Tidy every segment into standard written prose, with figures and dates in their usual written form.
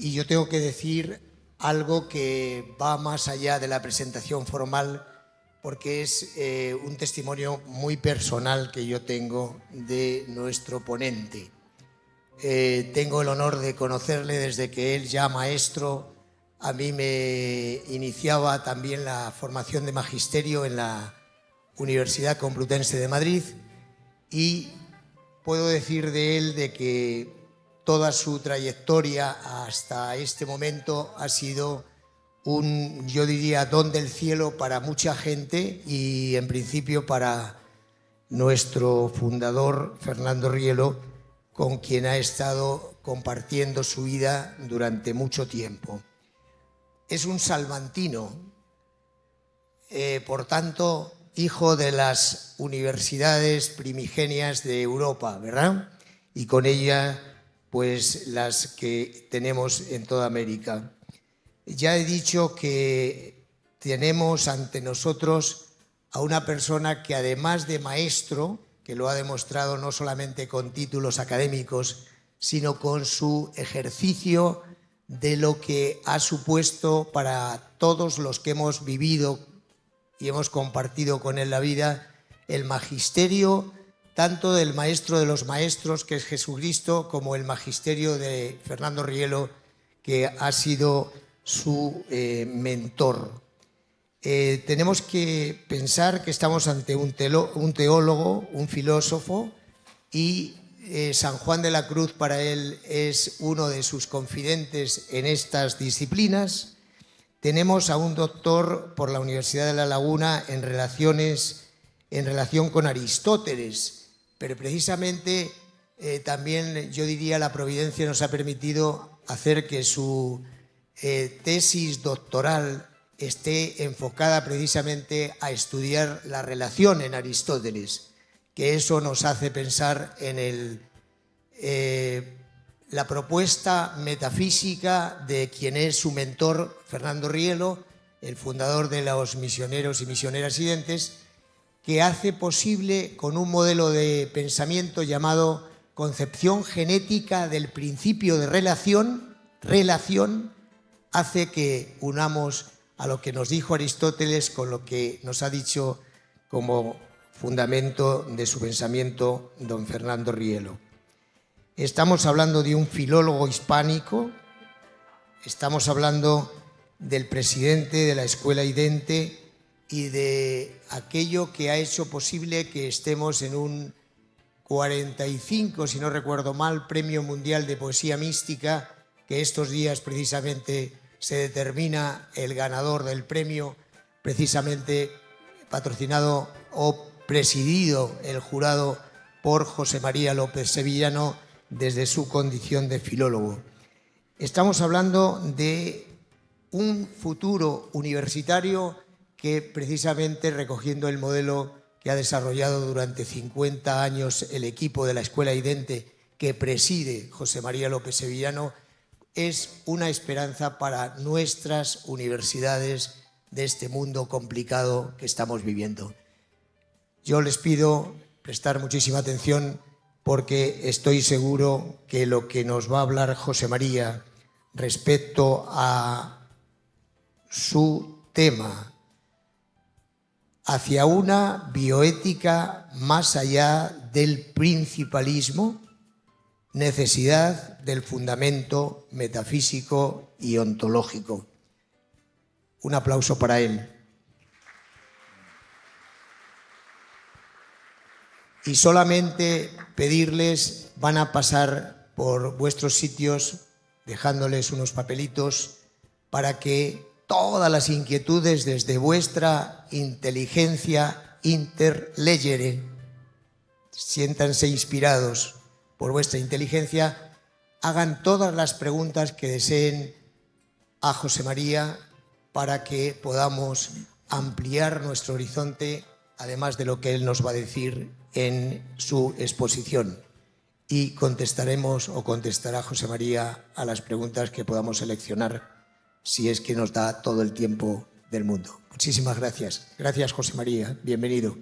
Y yo tengo que decir algo que va más allá de la presentación formal, porque es un testimonio muy personal que yo tengo de nuestro ponente. Tengo el honor de conocerle desde que él, ya maestro, a mí me iniciaba también la formación de magisterio en la Universidad Complutense de Madrid, y puedo decir de él de que toda su trayectoria hasta este momento ha sido un, yo diría, don del cielo para mucha gente, y en principio para nuestro fundador, Fernando Rielo, con quien ha estado compartiendo su vida durante mucho tiempo. Es un salmantino, por tanto, hijo de las universidades primigenias de Europa, ¿verdad? Y con ella, pues, las que tenemos en toda América. Ya he dicho que tenemos ante nosotros a una persona que, además de maestro, que lo ha demostrado no solamente con títulos académicos, sino con su ejercicio de lo que ha supuesto para todos los que hemos vivido y hemos compartido con él la vida, el magisterio tanto del maestro de los maestros, que es Jesucristo, como el magisterio de Fernando Rielo, que ha sido su mentor. Tenemos que pensar que estamos ante un teólogo, un filósofo, y San Juan de la Cruz para él es uno de sus confidentes en estas disciplinas. Tenemos a un doctor por la Universidad de La Laguna en relación con Aristóteles, pero precisamente también, yo diría, la providencia nos ha permitido hacer que su tesis doctoral esté enfocada precisamente a estudiar la relación en Aristóteles, que eso nos hace pensar en la propuesta metafísica de quien es su mentor, Fernando Rielo, el fundador de los misioneros y misioneras sidentes, que hace posible, con un modelo de pensamiento llamado concepción genética del principio de relación, hace que unamos a lo que nos dijo Aristóteles con lo que nos ha dicho como fundamento de su pensamiento don Fernando Rielo. Estamos hablando de un filólogo hispánico, estamos hablando del presidente de la Escuela Idente y de aquello que ha hecho posible que estemos en un 45, si no recuerdo mal, Premio Mundial de Poesía Mística, que estos días precisamente se determina el ganador del premio, precisamente patrocinado o presidido el jurado por José María López Sevillano desde su condición de filólogo. Estamos hablando de un futuro universitario que, precisamente recogiendo el modelo que ha desarrollado durante 50 años el equipo de la Escuela Idente que preside José María López Sevillano, es una esperanza para nuestras universidades de este mundo complicado que estamos viviendo. Yo les pido prestar muchísima atención, porque estoy seguro que lo que nos va a hablar José María respecto a su tema, hacia una bioética más allá del principalismo, necesidad del fundamento metafísico y ontológico. Un aplauso para él. Y solamente pedirles, van a pasar por vuestros sitios dejándoles unos papelitos para que todas las inquietudes desde vuestra inteligencia interlegere, siéntanse inspirados por vuestra inteligencia, hagan todas las preguntas que deseen a José María para que podamos ampliar nuestro horizonte, además de lo que él nos va a decir en su exposición. Y contestaremos o contestará José María a las preguntas que podamos seleccionar, si es que nos da todo el tiempo del mundo. Muchísimas gracias. Gracias, José María. Bienvenido.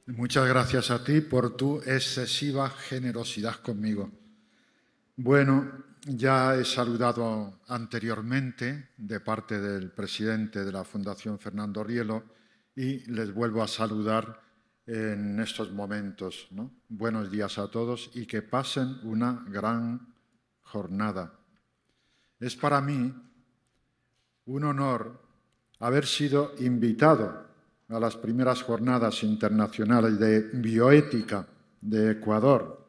Muchas gracias a ti por tu excesiva generosidad conmigo. Bueno, Ya he saludado anteriormente de parte del presidente de la Fundación Fernando Rielo y les vuelvo a saludar en estos momentos, ¿no? Buenos días a todos y que pasen una gran jornada. Es para mí un honor haber sido invitado a las primeras jornadas internacionales de bioética de Ecuador,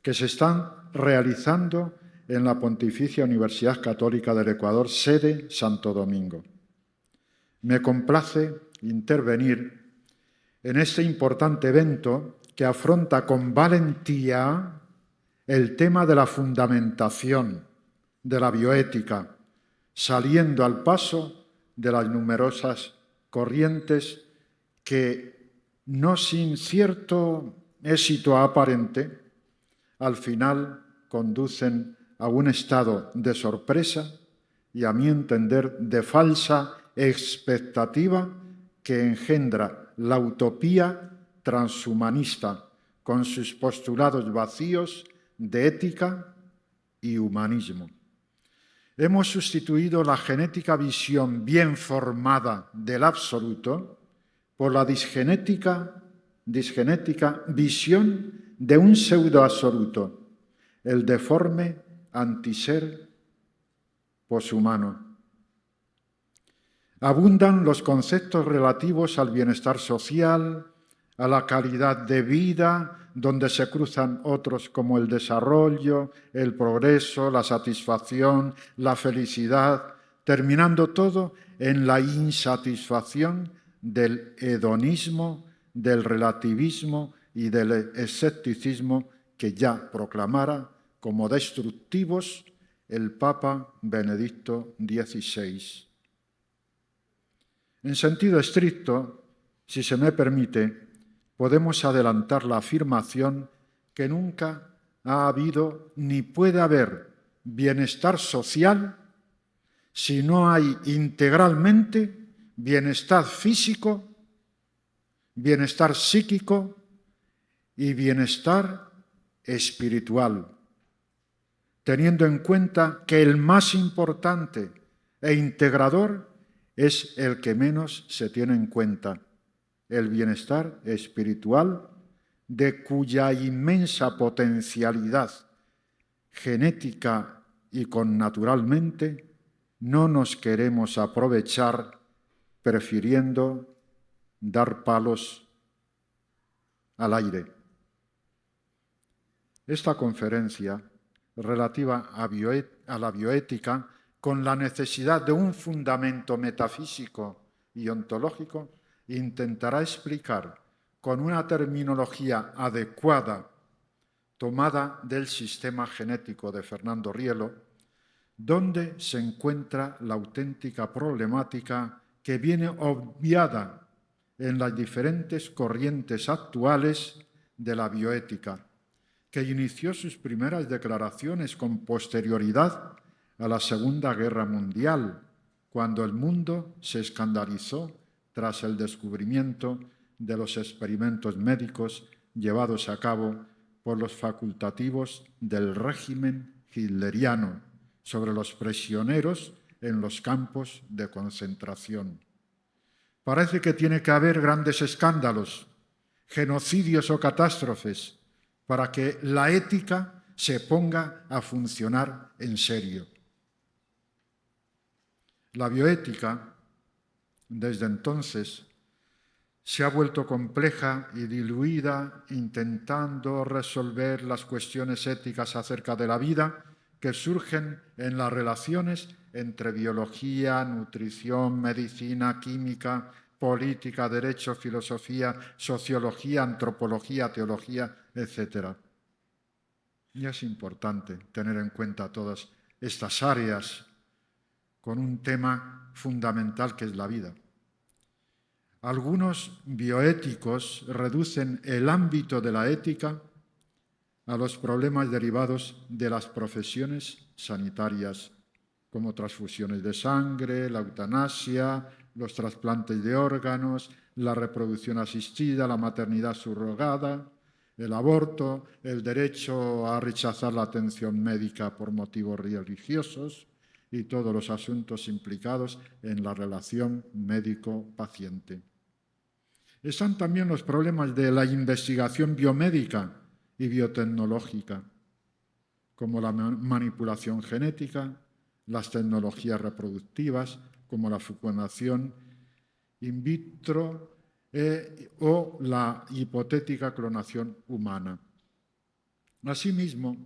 que se están realizando en la Pontificia Universidad Católica del Ecuador, sede Santo Domingo. Me complace intervenir en este importante evento que afronta con valentía el tema de la fundamentación de la bioética, saliendo al paso de las numerosas corrientes que, no sin cierto éxito aparente, al final conducen a un estado de sorpresa y, a mi entender, de falsa expectativa que engendra la utopía transhumanista con sus postulados vacíos de ética y humanismo. Hemos sustituido la genética visión bien formada del absoluto por la disgenética visión de un pseudoabsoluto, el deforme antiser poshumano. Abundan los conceptos relativos al bienestar social, a la calidad de vida, donde se cruzan otros como el desarrollo, el progreso, la satisfacción, la felicidad, terminando todo en la insatisfacción del hedonismo, del relativismo y del escepticismo que ya proclamara como destructivos el Papa Benedicto XVI. En sentido estricto, si se me permite, podemos adelantar la afirmación que nunca ha habido ni puede haber bienestar social si no hay integralmente bienestar físico, bienestar psíquico y bienestar espiritual, teniendo en cuenta que el más importante e integrador es el que menos se tiene en cuenta, el bienestar espiritual, de cuya inmensa potencialidad genética y connaturalmente no nos queremos aprovechar, prefiriendo dar palos al aire. Esta conferencia relativa a la bioética, con la necesidad de un fundamento metafísico y ontológico, intentará explicar con una terminología adecuada, tomada del sistema genético de Fernando Rielo, dónde se encuentra la auténtica problemática que viene obviada en las diferentes corrientes actuales de la bioética, que inició sus primeras declaraciones con posterioridad a la Segunda Guerra Mundial, cuando el mundo se escandalizó tras el descubrimiento de los experimentos médicos llevados a cabo por los facultativos del régimen hitleriano sobre los prisioneros en los campos de concentración. Parece que tiene que haber grandes escándalos, genocidios o catástrofes para que la ética se ponga a funcionar en serio. La bioética, desde entonces, se ha vuelto compleja y diluida, intentando resolver las cuestiones éticas acerca de la vida que surgen en las relaciones entre biología, nutrición, medicina, química, política, derecho, filosofía, sociología, antropología, teología, etc. Y es importante tener en cuenta todas estas áreas con un tema fundamental que es la vida. Algunos bioéticos reducen el ámbito de la ética a los problemas derivados de las profesiones sanitarias, como transfusiones de sangre, la eutanasia, los trasplantes de órganos, la reproducción asistida, la maternidad subrogada, el aborto, el derecho a rechazar la atención médica por motivos religiosos y todos los asuntos implicados en la relación médico-paciente. Están también los problemas de la investigación biomédica y biotecnológica, como la manipulación genética, las tecnologías reproductivas, como la fecundación in vitro o la hipotética clonación humana. Asimismo,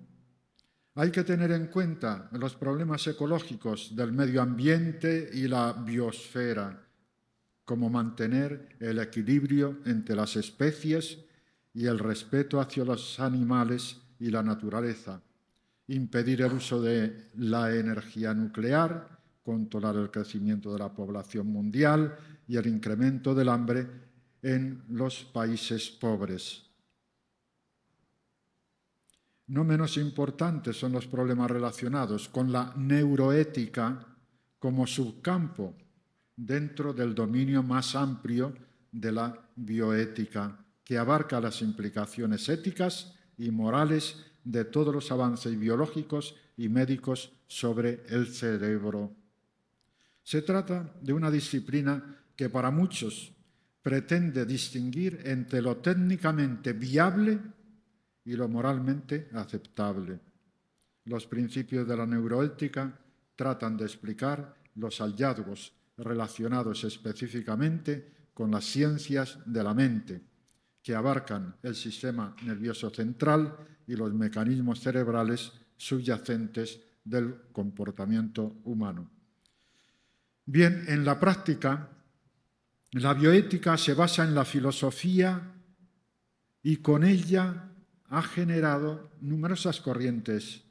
hay que tener en cuenta los problemas ecológicos del medio ambiente y la biosfera, como mantener el equilibrio entre las especies y el respeto hacia los animales y la naturaleza, impedir el uso de la energía nuclear, controlar el crecimiento de la población mundial y el incremento del hambre en los países pobres. No menos importantes son los problemas relacionados con la neuroética como subcampo dentro del dominio más amplio de la bioética, que abarca las implicaciones éticas y morales de todos los avances biológicos y médicos sobre el cerebro. Se trata de una disciplina que para muchos pretende distinguir entre lo técnicamente viable y lo moralmente aceptable. Los principios de la neuroética tratan de explicar los hallazgos relacionados específicamente con las ciencias de la mente, que abarcan el sistema nervioso central y los mecanismos cerebrales subyacentes del comportamiento humano. Bien, en la práctica, la bioética se basa en la filosofía y con ella ha generado numerosas corrientes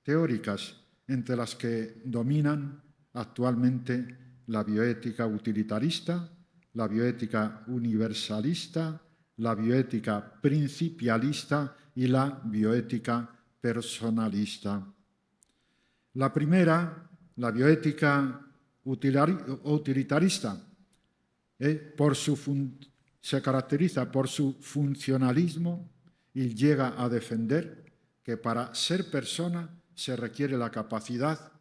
teóricas, entre las que dominan actualmente la bioética utilitarista, la bioética universalista, la bioética principialista y la bioética personalista. La primera, la bioética utilitarista, se caracteriza por su funcionalismo y llega a defender que para ser persona se requiere la capacidad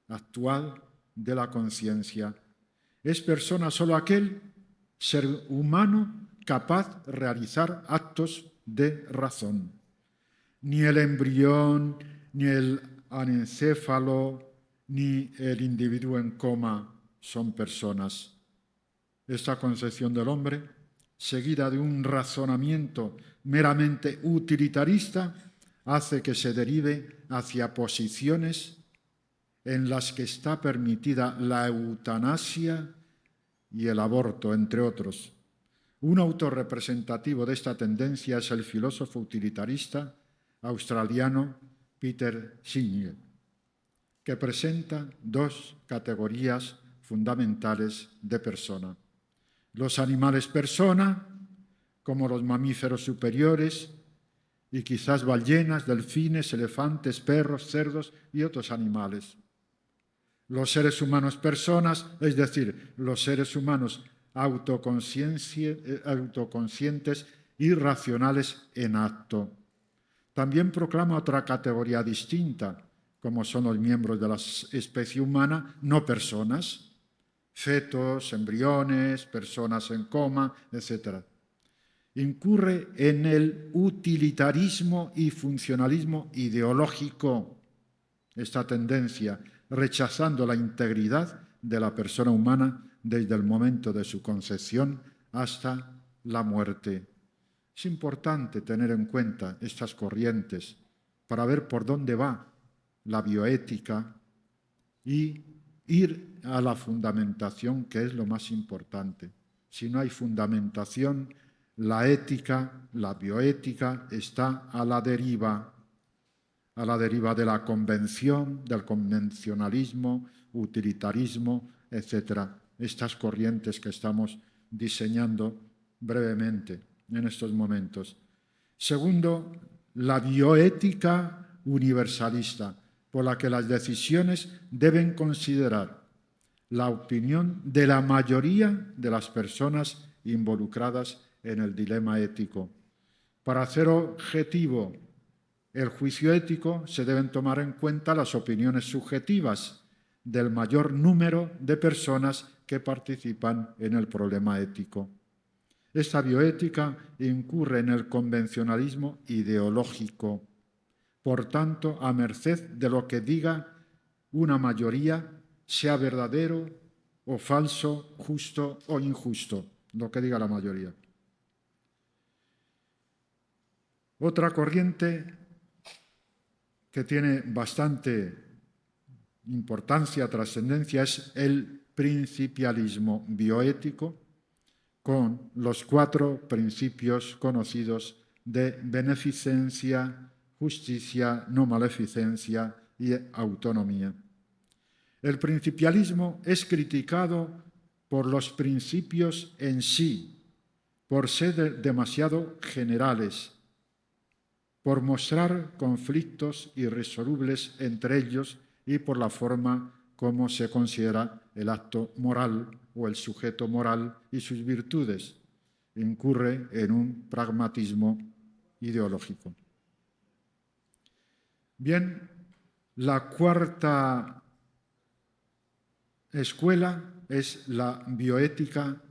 actual de la conciencia. Es persona solo aquel ser humano capaz de realizar actos de razón. Ni el embrión, ni el anencéfalo, ni el individuo en coma son personas. Esta concepción del hombre, seguida de un razonamiento meramente utilitarista, hace que se derive hacia posiciones en las que está permitida la eutanasia y el aborto, entre otros. Un autor representativo de esta tendencia es el filósofo utilitarista australiano Peter Singer, que presenta dos categorías fundamentales de persona: los animales persona, como los mamíferos superiores y quizás ballenas, delfines, elefantes, perros, cerdos y otros animales. Los seres humanos personas, es decir, los seres humanos autoconscientes y racionales en acto. También proclama otra categoría distinta, como son los miembros de la especie humana no personas, fetos, embriones, personas en coma, etc. Incurre en el utilitarismo y funcionalismo ideológico, esta tendencia, rechazando la integridad de la persona humana desde el momento de su concepción hasta la muerte. Es importante tener en cuenta estas corrientes para ver por dónde va la bioética y ir a la fundamentación, que es lo más importante. Si no hay fundamentación, la ética, la bioética, está a la deriva de la convención, del convencionalismo, utilitarismo, etc. Estas corrientes que estamos diseñando brevemente en estos momentos. Segundo, la bioética universalista, por la que las decisiones deben considerar la opinión de la mayoría de las personas involucradas en el dilema ético. Para hacer objetivo el juicio ético se deben tomar en cuenta las opiniones subjetivas del mayor número de personas que participan en el problema ético. Esta bioética incurre en el convencionalismo ideológico, por tanto, a merced de lo que diga una mayoría, sea verdadero o falso, justo o injusto, lo que diga la mayoría. Otra corriente que tiene bastante importancia, trascendencia, es el principialismo bioético, con los 4 principios conocidos de beneficencia, justicia, no maleficencia y autonomía. El principialismo es criticado por los principios en sí, por ser demasiado generales, por mostrar conflictos irresolubles entre ellos y por la forma como se considera el acto moral o el sujeto moral y sus virtudes. Incurre en un pragmatismo ideológico. Bien, la 4ª escuela es la bioética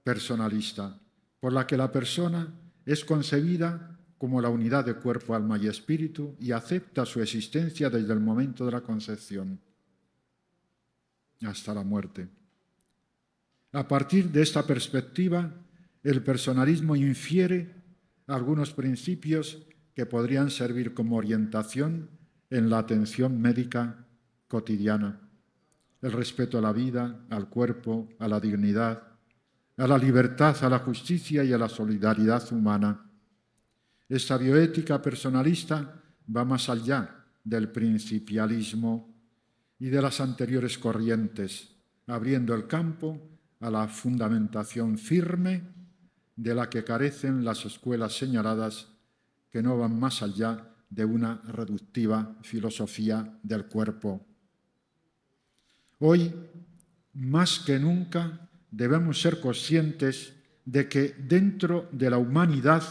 personalista, por la que la persona es concebida como la unidad de cuerpo, alma y espíritu y acepta su existencia desde el momento de la concepción hasta la muerte. A partir de esta perspectiva, el personalismo infiere algunos principios que podrían servir como orientación en la atención médica cotidiana: el respeto a la vida, al cuerpo, a la dignidad, a la libertad, a la justicia y a la solidaridad humana. Esta bioética personalista va más allá del principialismo y de las anteriores corrientes, abriendo el campo a la fundamentación firme de la que carecen las escuelas señaladas, que no van más allá de una reductiva filosofía del cuerpo. Hoy, más que nunca, debemos ser conscientes de que dentro de la humanidad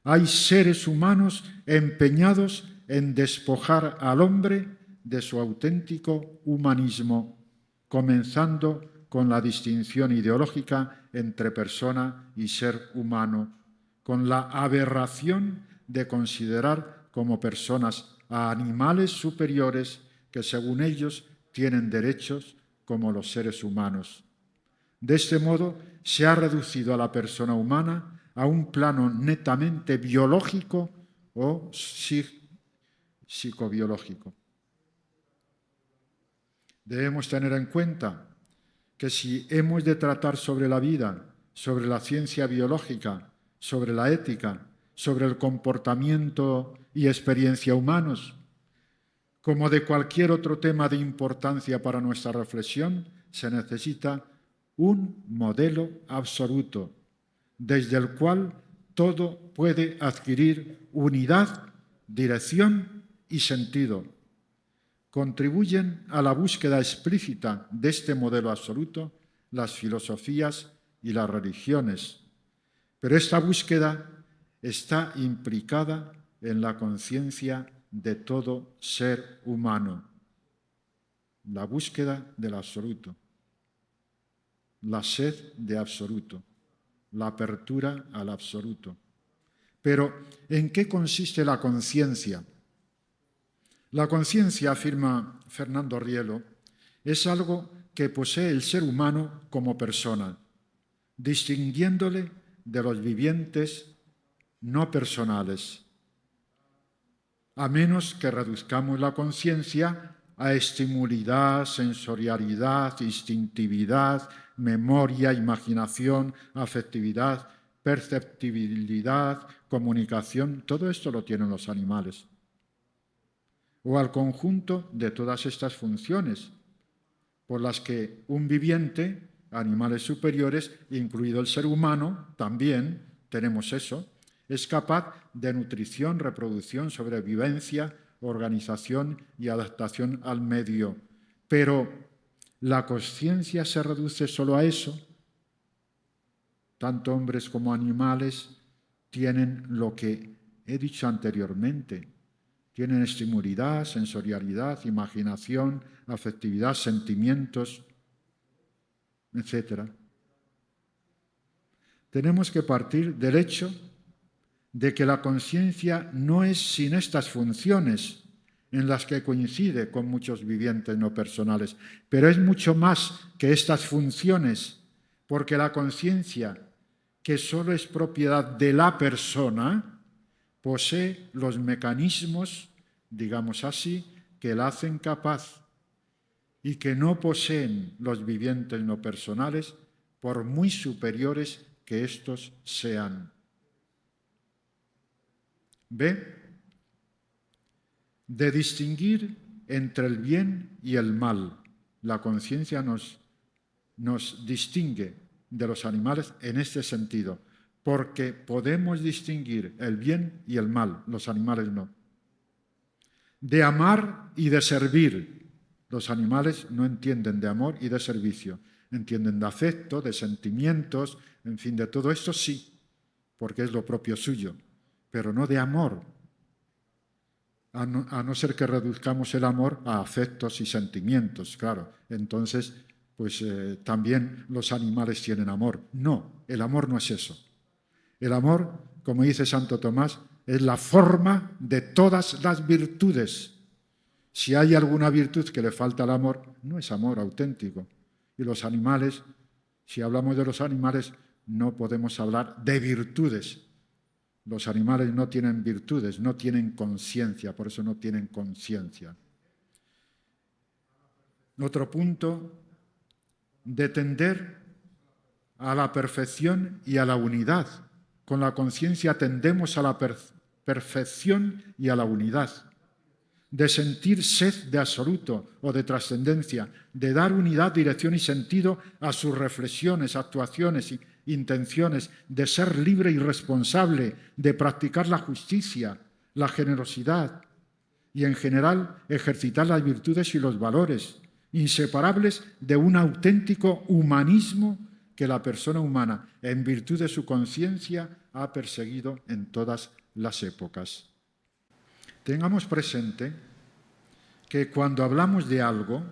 hay seres humanos empeñados en despojar al hombre de su auténtico humanismo, comenzando con la distinción ideológica entre persona y ser humano, con la aberración de considerar como personas a animales superiores que, según ellos, tienen derechos como los seres humanos. De este modo, se ha reducido a la persona humana a un plano netamente biológico o psicobiológico. Debemos tener en cuenta que si hemos de tratar sobre la vida, sobre la ciencia biológica, sobre la ética, sobre el comportamiento y experiencia humanos, como de cualquier otro tema de importancia para nuestra reflexión, se necesita un modelo absoluto, desde el cual todo puede adquirir unidad, dirección y sentido. Contribuyen a la búsqueda explícita de este modelo absoluto las filosofías y las religiones, pero esta búsqueda está implicada en la conciencia de todo ser humano, la búsqueda del absoluto, la sed de absoluto, la apertura al absoluto. Pero, ¿en qué consiste la conciencia? La conciencia, afirma Fernando Rielo, es algo que posee el ser humano como persona, distinguiéndole de los vivientes no personales, a menos que reduzcamos la conciencia a estimulidad, sensorialidad, instintividad, memoria, imaginación, afectividad, perceptibilidad, comunicación. Todo esto lo tienen los animales. O al conjunto de todas estas funciones, por las que un viviente, animales superiores, incluido el ser humano, también tenemos eso, es capaz de nutrición, reproducción, sobrevivencia, organización y adaptación al medio. Pero ¿la conciencia se reduce solo a eso? Tanto hombres como animales tienen lo que he dicho anteriormente. Tienen estimulidad, sensorialidad, imaginación, afectividad, sentimientos, etc. Tenemos que partir del hecho de que la conciencia no es sin estas funciones en las que coincide con muchos vivientes no personales, pero es mucho más que estas funciones, porque la conciencia, que solo es propiedad de la persona, posee los mecanismos, digamos así, que la hacen capaz y que no poseen los vivientes no personales, por muy superiores que éstos sean. ¿Ve? De distinguir entre el bien y el mal. La conciencia nos distingue de los animales en este sentido, porque podemos distinguir el bien y el mal, los animales no. De amar y de servir. Los animales no entienden de amor y de servicio, entienden de afecto, de sentimientos, en fin, de todo esto sí, porque es lo propio suyo, pero no de amor, a no ser que reduzcamos el amor a afectos y sentimientos, claro. Entonces, pues también los animales tienen amor. No, el amor no es eso. El amor, como dice Santo Tomás, es la forma de todas las virtudes. Si hay alguna virtud que le falta al amor, no es amor auténtico. Y los animales, si hablamos de los animales, no podemos hablar de virtudes. Los animales no tienen virtudes, no tienen conciencia, por eso no tienen conciencia. Otro punto, de tender a la perfección y a la unidad. Con la conciencia tendemos a la perfección y a la unidad. De sentir sed de absoluto o de trascendencia, de dar unidad, dirección y sentido a sus reflexiones, actuaciones, intenciones, de ser libre y responsable, de practicar la justicia, la generosidad y, en general, ejercitar las virtudes y los valores, inseparables de un auténtico humanismo que la persona humana, en virtud de su conciencia, ha perseguido en todas las épocas. Tengamos presente que cuando hablamos de algo,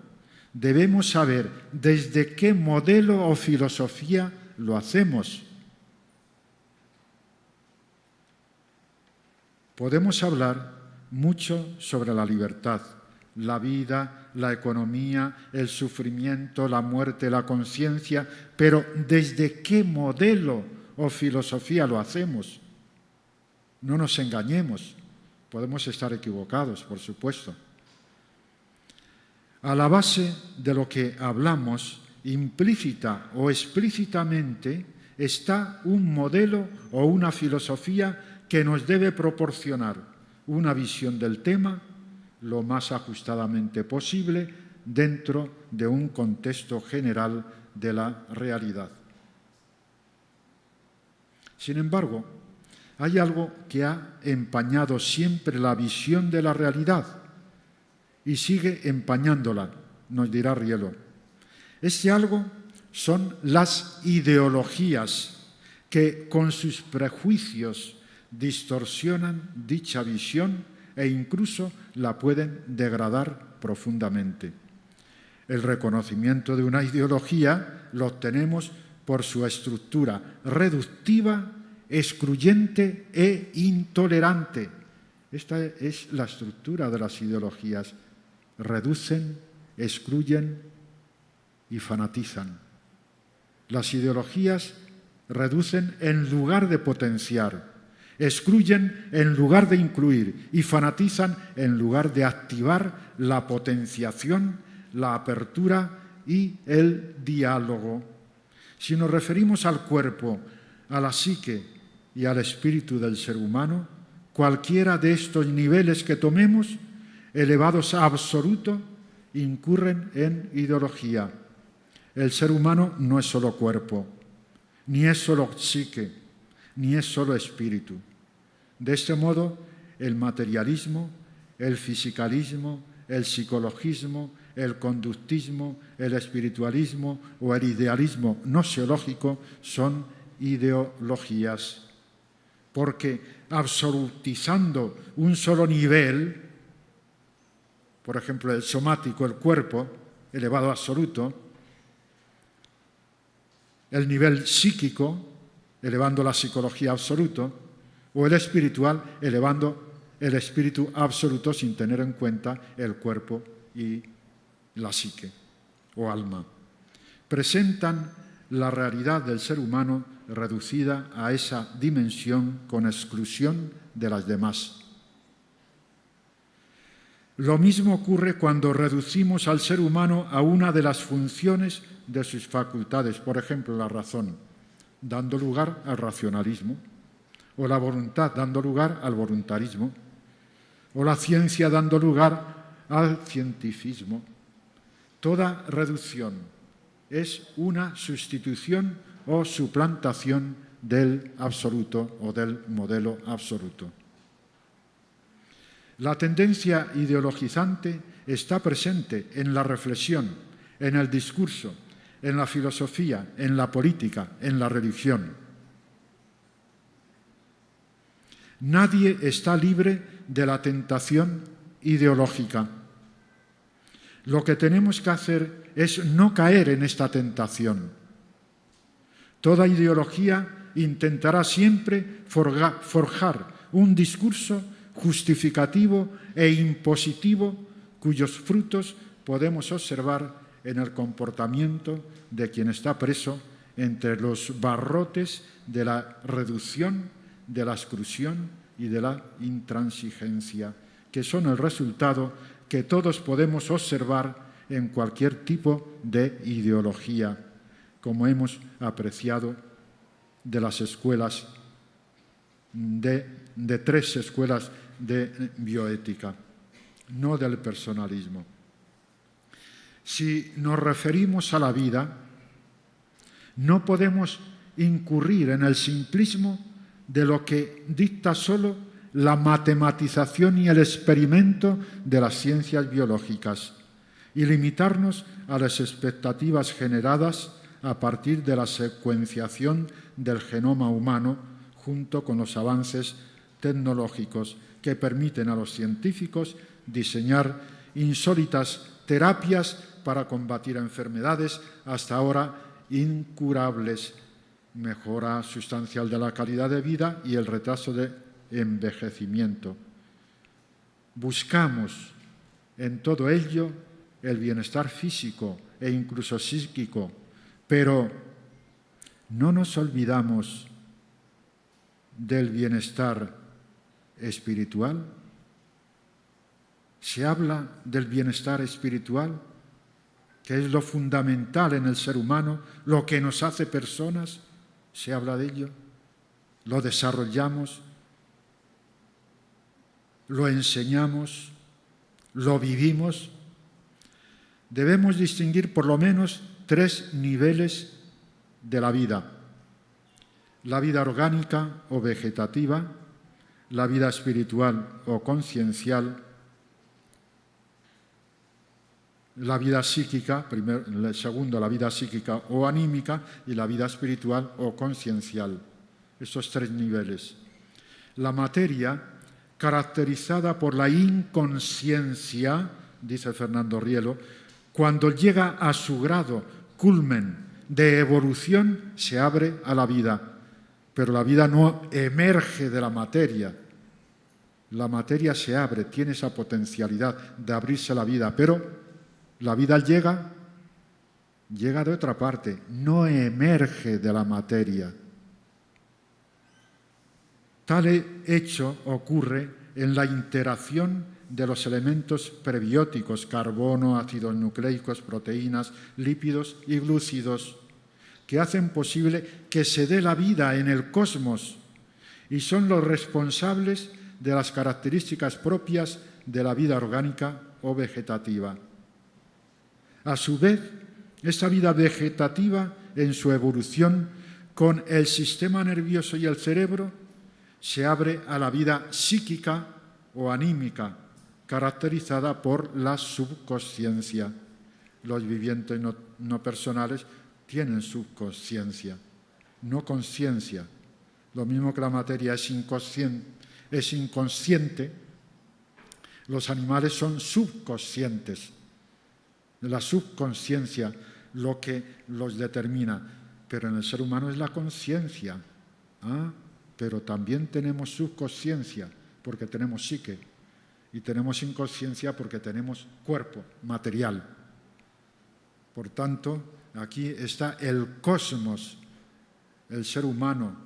debemos saber desde qué modelo o filosofía lo hacemos. Podemos hablar mucho sobre la libertad, la vida, la economía, el sufrimiento, la muerte, la conciencia, pero ¿desde qué modelo o filosofía lo hacemos? No nos engañemos, podemos estar equivocados, por supuesto. A la base de lo que hablamos, implícita o explícitamente, está un modelo o una filosofía que nos debe proporcionar una visión del tema lo más ajustadamente posible dentro de un contexto general de la realidad. Sin embargo, hay algo que ha empañado siempre la visión de la realidad y sigue empañándola, nos dirá Rielo. Este algo son las ideologías que con sus prejuicios distorsionan dicha visión e incluso la pueden degradar profundamente. El reconocimiento de una ideología lo obtenemos por su estructura reductiva, excluyente e intolerante. Esta es la estructura de las ideologías. Reducen, excluyen y fanatizan. Las ideologías reducen en lugar de potenciar, excluyen en lugar de incluir y fanatizan en lugar de activar la potenciación, la apertura y el diálogo. Si nos referimos al cuerpo, a la psique y al espíritu del ser humano, cualquiera de estos niveles que tomemos, elevados a absoluto, incurren en ideología. El ser humano no es solo cuerpo, ni es solo psique, ni es solo espíritu. De este modo, el materialismo, el fisicalismo, el psicologismo, el conductismo, el espiritualismo o el idealismo gnoseológico son ideologías. porque absolutizando un solo nivel, por ejemplo, el somático, el cuerpo, elevado a absoluto, el nivel psíquico, elevando la psicología a absoluto, o el espiritual, elevando el espíritu a absoluto sin tener en cuenta el cuerpo y la psique o alma. Presentan la realidad del ser humano reducida a esa dimensión con exclusión de las demás. Lo mismo ocurre cuando reducimos al ser humano a una de las funciones de sus facultades, por ejemplo, la razón, dando lugar al racionalismo, o la voluntad, dando lugar al voluntarismo, o la ciencia, dando lugar al cientificismo. Toda reducción es una sustitución o suplantación del absoluto o del modelo absoluto. La tendencia ideologizante está presente en la reflexión, en el discurso, en la filosofía, en la política, en la religión. Nadie está libre de la tentación ideológica. Lo que tenemos que hacer es no caer en esta tentación. Toda ideología intentará siempre forjar un discurso justificativo e impositivo cuyos frutos podemos observar en el comportamiento de quien está preso entre los barrotes de la reducción, de la exclusión y de la intransigencia, que son el resultado que todos podemos observar en cualquier tipo de ideología, como hemos apreciado de las escuelas, de 3 escuelas de bioética, no del personalismo. Si nos referimos a la vida, no podemos incurrir en el simplismo de lo que dicta solo la matematización y el experimento de las ciencias biológicas y limitarnos a las expectativas generadas a partir de la secuenciación del genoma humano junto con los avances tecnológicos que permiten a los científicos diseñar insólitas terapias para combatir enfermedades hasta ahora incurables, mejora sustancial de la calidad de vida y el retraso de envejecimiento. Buscamos en todo ello el bienestar físico e incluso psíquico, pero no nos olvidamos del bienestar espiritual. Se habla del bienestar espiritual, que es lo fundamental en el ser humano, lo que nos hace personas. Se habla de ello, lo desarrollamos, lo enseñamos, lo vivimos. Debemos distinguir por lo menos 3 niveles de la vida: la vida orgánica o vegetativa, la vida espiritual o conciencial, la vida psíquica, segundo, la vida psíquica o anímica, y la vida espiritual o conciencial. Estos 3 niveles. La materia, caracterizada por la inconsciencia, dice Fernando Rielo, cuando llega a su grado culmen de evolución, se abre a la vida. Pero la vida no emerge de la materia. La materia se abre, tiene esa potencialidad de abrirse a la vida, pero la vida llega de otra parte, no emerge de la materia. Tal hecho ocurre en la interacción de los elementos prebióticos, carbono, ácidos nucleicos, proteínas, lípidos y glúcidos, que hacen posible que se dé la vida en el cosmos y son los responsables de las características propias de la vida orgánica o vegetativa. A su vez, esta vida vegetativa, en su evolución con el sistema nervioso y el cerebro, se abre a la vida psíquica o anímica, caracterizada por la subconsciencia. Los vivientes no personales tienen subconsciencia, no conciencia. Lo mismo que la materia es inconsciente, los animales son subconscientes. La subconsciencia lo que los determina, pero en el ser humano es la conciencia. Pero también tenemos subconsciencia porque tenemos psique y tenemos inconsciencia porque tenemos cuerpo material. Por tanto, aquí está el cosmos, el ser humano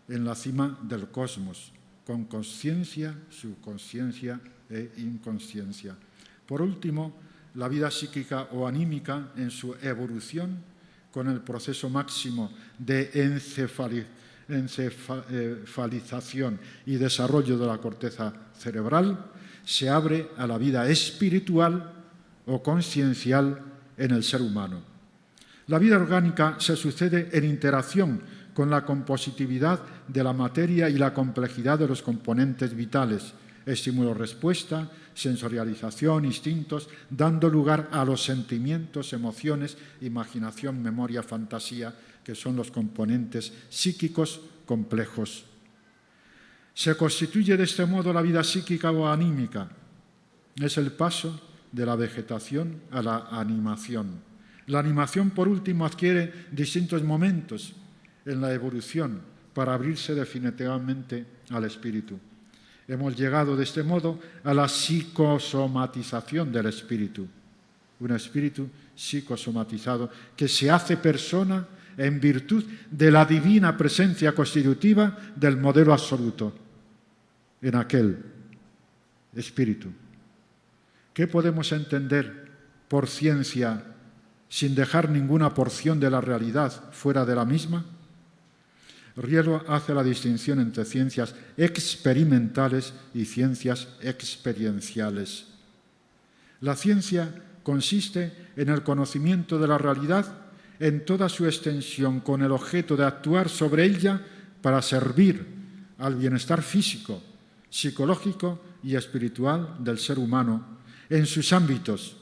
en la cima del cosmos, con consciencia, subconsciencia e inconsciencia. Por último, la vida psíquica o anímica en su evolución con el proceso máximo de encefalización y desarrollo de la corteza cerebral se abre a la vida espiritual o consciencial en el ser humano. La vida orgánica se sucede en interacción con la compositividad de la materia y la complejidad de los componentes vitales, estímulo-respuesta, sensorialización, instintos, dando lugar a los sentimientos, emociones, imaginación, memoria, fantasía, que son los componentes psíquicos complejos. Se constituye de este modo la vida psíquica o anímica. Es el paso de la vegetación a la animación. La animación, por último, adquiere distintos momentos en la evolución para abrirse definitivamente al espíritu. Hemos llegado de este modo a la psicosomatización del espíritu. Un espíritu psicosomatizado que se hace persona en virtud de la divina presencia constitutiva del modelo absoluto en aquel espíritu. ¿Qué podemos entender por ciencia sin dejar ninguna porción de la realidad fuera de la misma? Rielo hace la distinción entre ciencias experimentales y ciencias experienciales. La ciencia consiste en el conocimiento de la realidad en toda su extensión con el objeto de actuar sobre ella para servir al bienestar físico, psicológico y espiritual del ser humano en sus ámbitos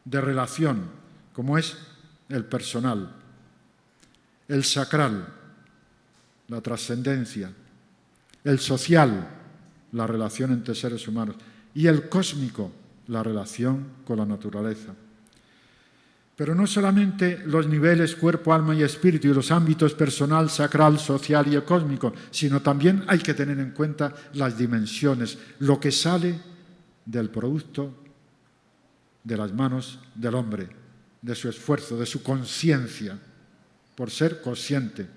de relación, como es el personal, el sacral, la trascendencia, el social, la relación entre seres humanos, y el cósmico, la relación con la naturaleza. Pero no solamente los niveles cuerpo, alma y espíritu y los ámbitos personal, sacral, social y el cósmico, sino también hay que tener en cuenta las dimensiones, lo que sale del producto de las manos del hombre, de su esfuerzo, de su conciencia, por ser consciente.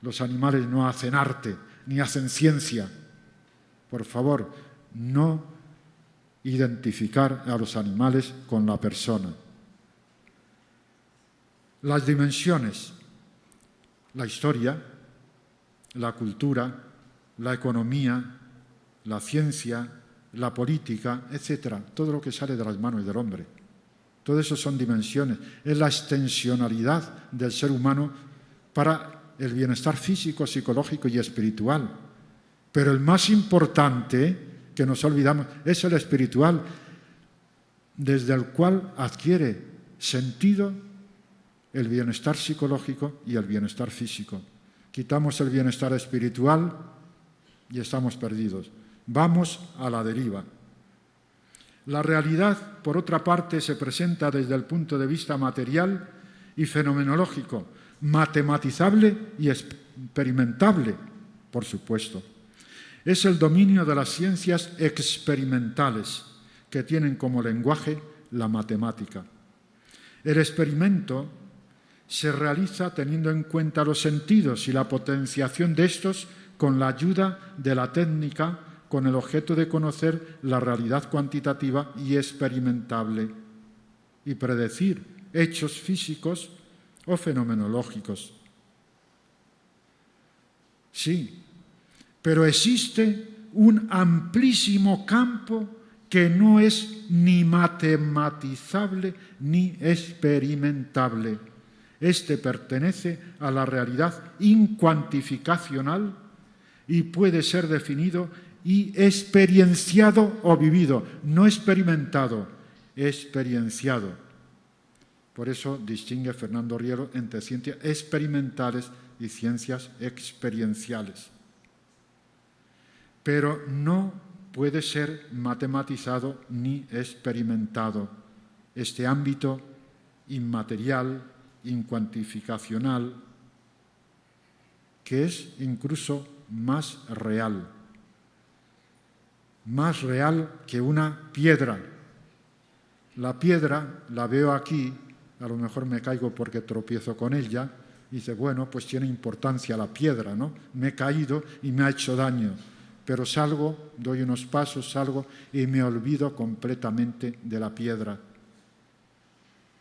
Los animales no hacen arte, ni hacen ciencia. Por favor, no identificar a los animales con la persona. Las dimensiones, la historia, la cultura, la economía, la ciencia, la política, etcétera, todo lo que sale de las manos del hombre. Todo eso son dimensiones. Es la extensionalidad del ser humano para el bienestar físico, psicológico y espiritual. Pero el más importante, que nos olvidamos, es el espiritual, desde el cual adquiere sentido el bienestar psicológico y el bienestar físico. Quitamos el bienestar espiritual y estamos perdidos. Vamos a la deriva. La realidad, por otra parte, se presenta desde el punto de vista material y fenomenológico, matematizable y experimentable, por supuesto. Es el dominio de las ciencias experimentales que tienen como lenguaje la matemática. El experimento se realiza teniendo en cuenta los sentidos y la potenciación de estos con la ayuda de la técnica con el objeto de conocer la realidad cuantitativa y experimentable y predecir hechos físicos o fenomenológicos. Sí, pero existe un amplísimo campo que no es ni matematizable ni experimentable. Este pertenece a la realidad incuantificacional y puede ser definido y experienciado o vivido, no experimentado, experienciado. Por eso distingue Fernando Rielo entre ciencias experimentales y ciencias experienciales. pero no puede ser matematizado ni experimentado. Este ámbito inmaterial, incuantificacional, que es incluso más real que una piedra. La piedra la veo aquí, a lo mejor me caigo porque tropiezo con ella, y dice, bueno, pues tiene importancia la piedra, ¿no? Me he caído y me ha hecho daño, pero salgo, doy unos pasos, salgo y me olvido completamente de la piedra.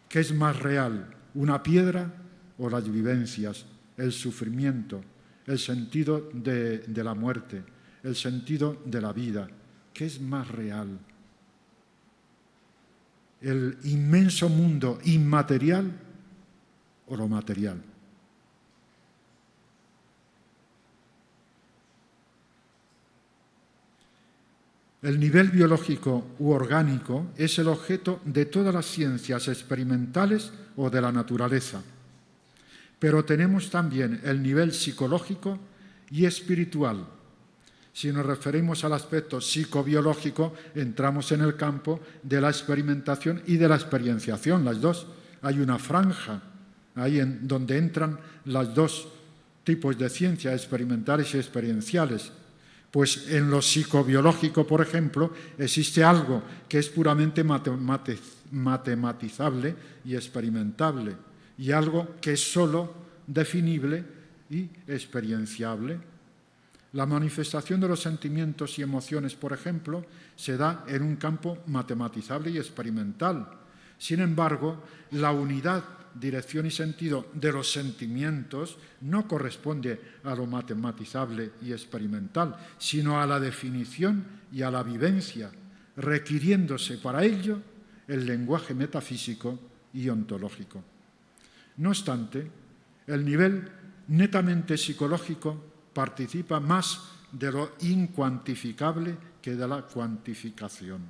¿Qué es más real, una piedra o las vivencias, el sufrimiento, el sentido de la muerte, el sentido de la vida? ¿Qué es más real? ¿El inmenso mundo inmaterial o lo material? El nivel biológico u orgánico es el objeto de todas las ciencias experimentales o de la naturaleza. Pero tenemos también el nivel psicológico y espiritual. Si nos referimos al aspecto psicobiológico, entramos en el campo de la experimentación y de la experienciación, las dos. Hay una franja ahí en donde entran los dos tipos de ciencias, experimentales y experienciales. Pues en lo psicobiológico, por ejemplo, existe algo que es puramente matematizable y experimentable, y algo que es solo definible y experienciable. La manifestación de los sentimientos y emociones, por ejemplo, se da en un campo matematizable y experimental. Sin embargo, la unidad, dirección y sentido de los sentimientos no corresponde a lo matematizable y experimental, sino a la definición y a la vivencia, requiriéndose para ello el lenguaje metafísico y ontológico. No obstante, el nivel netamente psicológico participa más de lo incuantificable que de la cuantificación.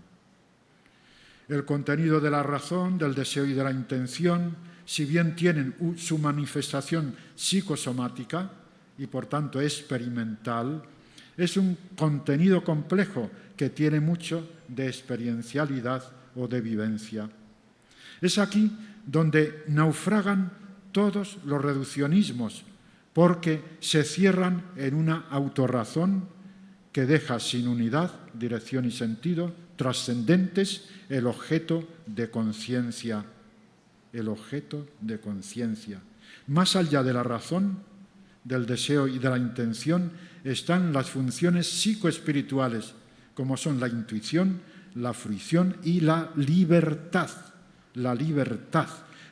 El contenido de la razón, del deseo y de la intención, si bien tienen su manifestación psicosomática y por tanto experimental, es un contenido complejo que tiene mucho de experiencialidad o de vivencia. Es aquí donde naufragan todos los reduccionismos, porque se cierran en una autorrazón que deja sin unidad, dirección y sentido trascendentes el objeto de conciencia. El objeto de conciencia. Más allá de la razón, del deseo y de la intención están las funciones psicoespirituales, como son la intuición, la fruición y la libertad,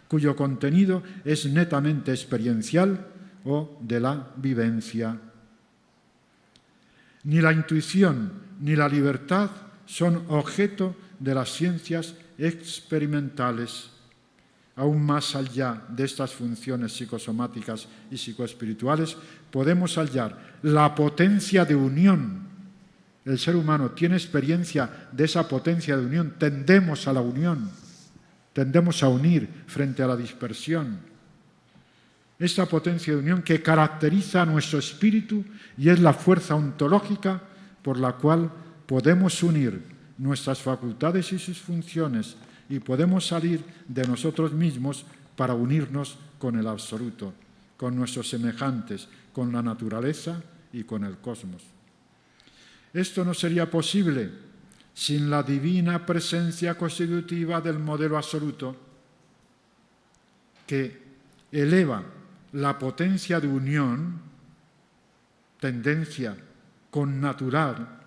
cuyo contenido es netamente experiencial o de la vivencia. Ni la intuición ni la libertad son objeto de las ciencias experimentales. Aún más allá de estas funciones psicosomáticas y psicoespirituales, podemos hallar la potencia de unión. El ser humano tiene experiencia de esa potencia de unión. Tendemos a la unión, tendemos a unir frente a la dispersión. Esta potencia de unión que caracteriza a nuestro espíritu y es la fuerza ontológica por la cual podemos unir nuestras facultades y sus funciones y podemos salir de nosotros mismos para unirnos con el absoluto, con nuestros semejantes, con la naturaleza y con el cosmos. Esto no sería posible sin la divina presencia constitutiva del modelo absoluto, que eleva la potencia de unión, tendencia connatural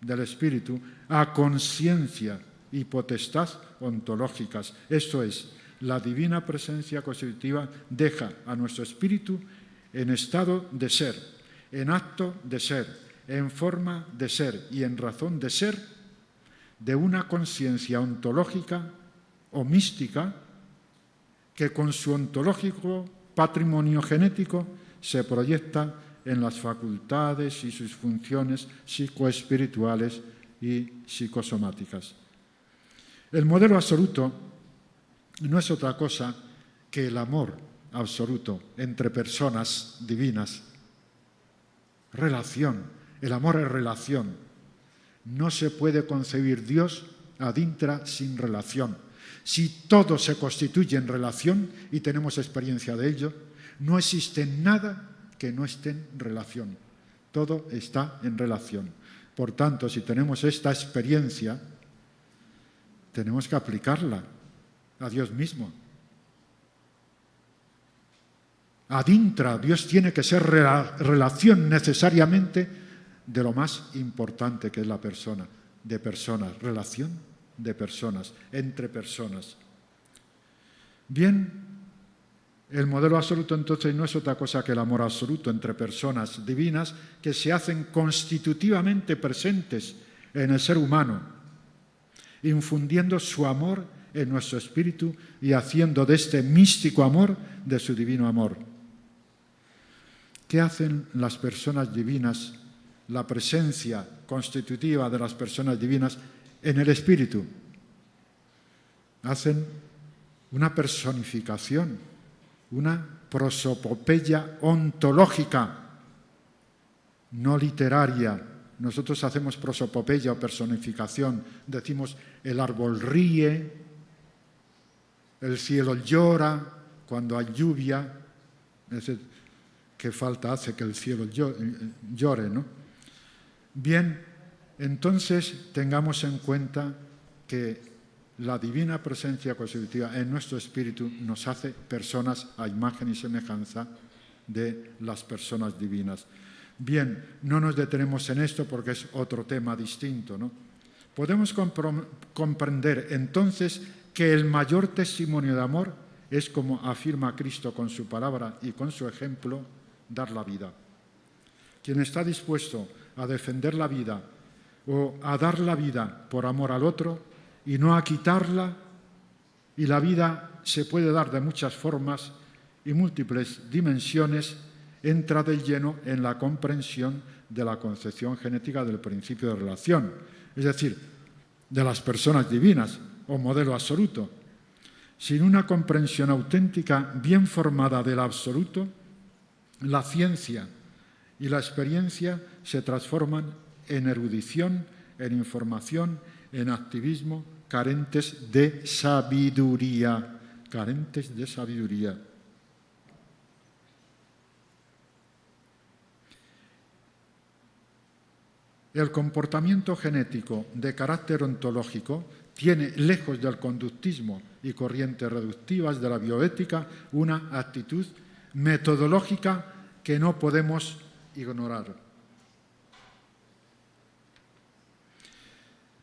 del espíritu, a conciencia y potestad ontológicas. Esto es, la divina presencia constitutiva deja a nuestro espíritu en estado de ser, en acto de ser, en forma de ser y en razón de ser, de una conciencia ontológica o mística que con su ontológico patrimonio genético se proyecta en las facultades y sus funciones psicoespirituales y psicosomáticas. El modelo absoluto no es otra cosa que el amor absoluto entre personas divinas. Relación El amor es relación. No se puede concebir Dios ad intra sin relación. Si todo se constituye en relación y tenemos experiencia de ello, no existe nada que no esté en relación. Todo está en relación. Por tanto, si tenemos esta experiencia, tenemos que aplicarla a Dios mismo. Ad intra, Dios tiene que ser relación necesariamente de lo más importante que es la persona, de personas, relación de personas, entre personas. Bien, el modelo absoluto entonces no es otra cosa que el amor absoluto entre personas divinas que se hacen constitutivamente presentes en el ser humano, infundiendo su amor en nuestro espíritu y haciendo de este místico amor de su divino amor. ¿Qué hacen las personas divinas, la presencia constitutiva de las personas divinas en el espíritu? Hacen una personificación, una prosopopeya ontológica, no literaria. Nosotros hacemos prosopopeya o personificación, decimos el árbol ríe, el cielo llora cuando hay lluvia. ¿Qué falta hace que el cielo llore, no? Bien, entonces tengamos en cuenta que la divina presencia constitutiva en nuestro espíritu nos hace personas a imagen y semejanza de las personas divinas. Bien, no nos detenemos en esto porque es otro tema distinto, ¿no? Podemos comprender entonces que el mayor testimonio de amor es, como afirma Cristo con su palabra y con su ejemplo, dar la vida. Quien está dispuesto a defender la vida o a dar la vida por amor al otro y no a quitarla, y la vida se puede dar de muchas formas y múltiples dimensiones, entra de lleno en la comprensión de la concepción genética del principio de relación, es decir, de las personas divinas o modelo absoluto. Sin una comprensión auténtica, bien formada del absoluto, la ciencia y la experiencia se transforman en erudición, en información, en activismo, carentes de sabiduría. Carentes de sabiduría. El comportamiento genético de carácter ontológico tiene, lejos del conductismo y corrientes reductivas de la bioética, una actitud metodológica que no podemos ignorar.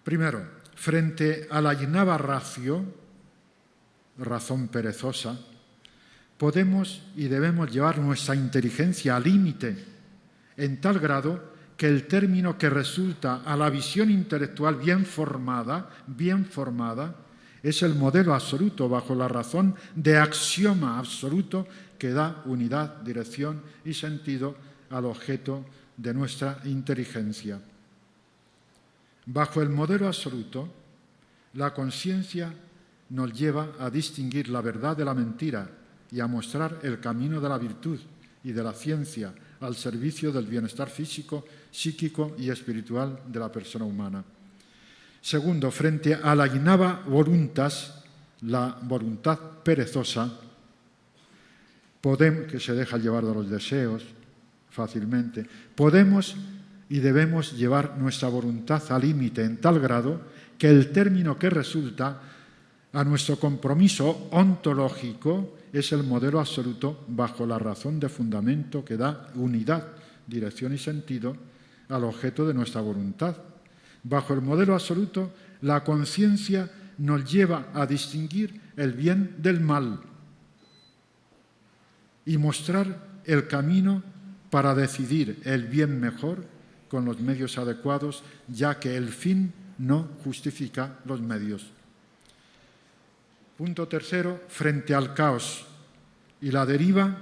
Primero, frente a la innava ratio, razón perezosa, podemos y debemos llevar nuestra inteligencia al límite, en tal grado que el término que resulta a la visión intelectual bien formada, es el modelo absoluto bajo la razón de axioma absoluto que da unidad, dirección y sentido al objeto de nuestra inteligencia. Bajo el modelo absoluto, la conciencia nos lleva a distinguir la verdad de la mentira y a mostrar el camino de la virtud y de la ciencia al servicio del bienestar físico, psíquico y espiritual de la persona humana. Segundo, frente a la innava voluntas, la voluntad perezosa, que se deja llevar de los deseos fácilmente, podemos y debemos llevar nuestra voluntad al límite en tal grado que el término que resulta a nuestro compromiso ontológico es el modelo absoluto bajo la razón de fundamento que da unidad, dirección y sentido al objeto de nuestra voluntad. Bajo el modelo absoluto, la conciencia nos lleva a distinguir el bien del mal y mostrar el camino para decidir el bien mejor con los medios adecuados, ya que el fin no justifica los medios. Punto tercero, frente al caos y la deriva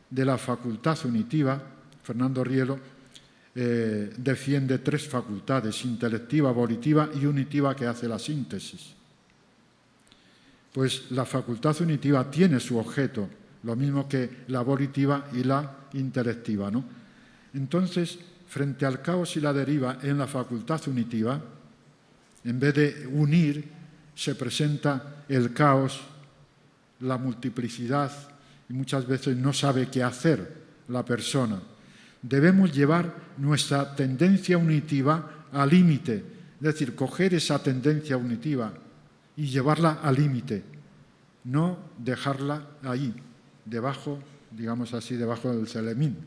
de la facultad unitiva, Fernando Rielo defiende tres facultades, intelectiva, volitiva y unitiva, que hace la síntesis. Pues la facultad unitiva tiene su objeto, lo mismo que la volitiva y la intelectiva, ¿no? Entonces, frente al caos y la deriva en la facultad unitiva, en vez de unir, se presenta el caos, la multiplicidad, y muchas veces no sabe qué hacer la persona. Debemos llevar nuestra tendencia unitiva al límite, es decir, coger esa tendencia unitiva y llevarla al límite, no dejarla ahí, debajo, digamos así, debajo del celemín.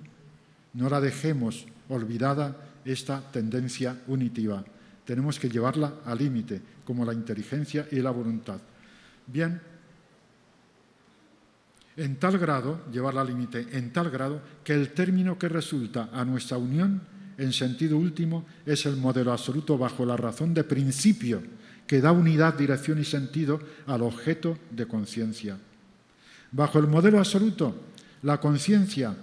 No la dejemos olvidada esta tendencia unitiva. Tenemos que llevarla al límite, como la inteligencia y la voluntad. Bien, en tal grado, llevarla al límite, en tal grado que el término que resulta a nuestra unión, en sentido último, es el modelo absoluto bajo la razón de principio, que da unidad, dirección y sentido al objeto de conciencia. Bajo el modelo absoluto, la conciencia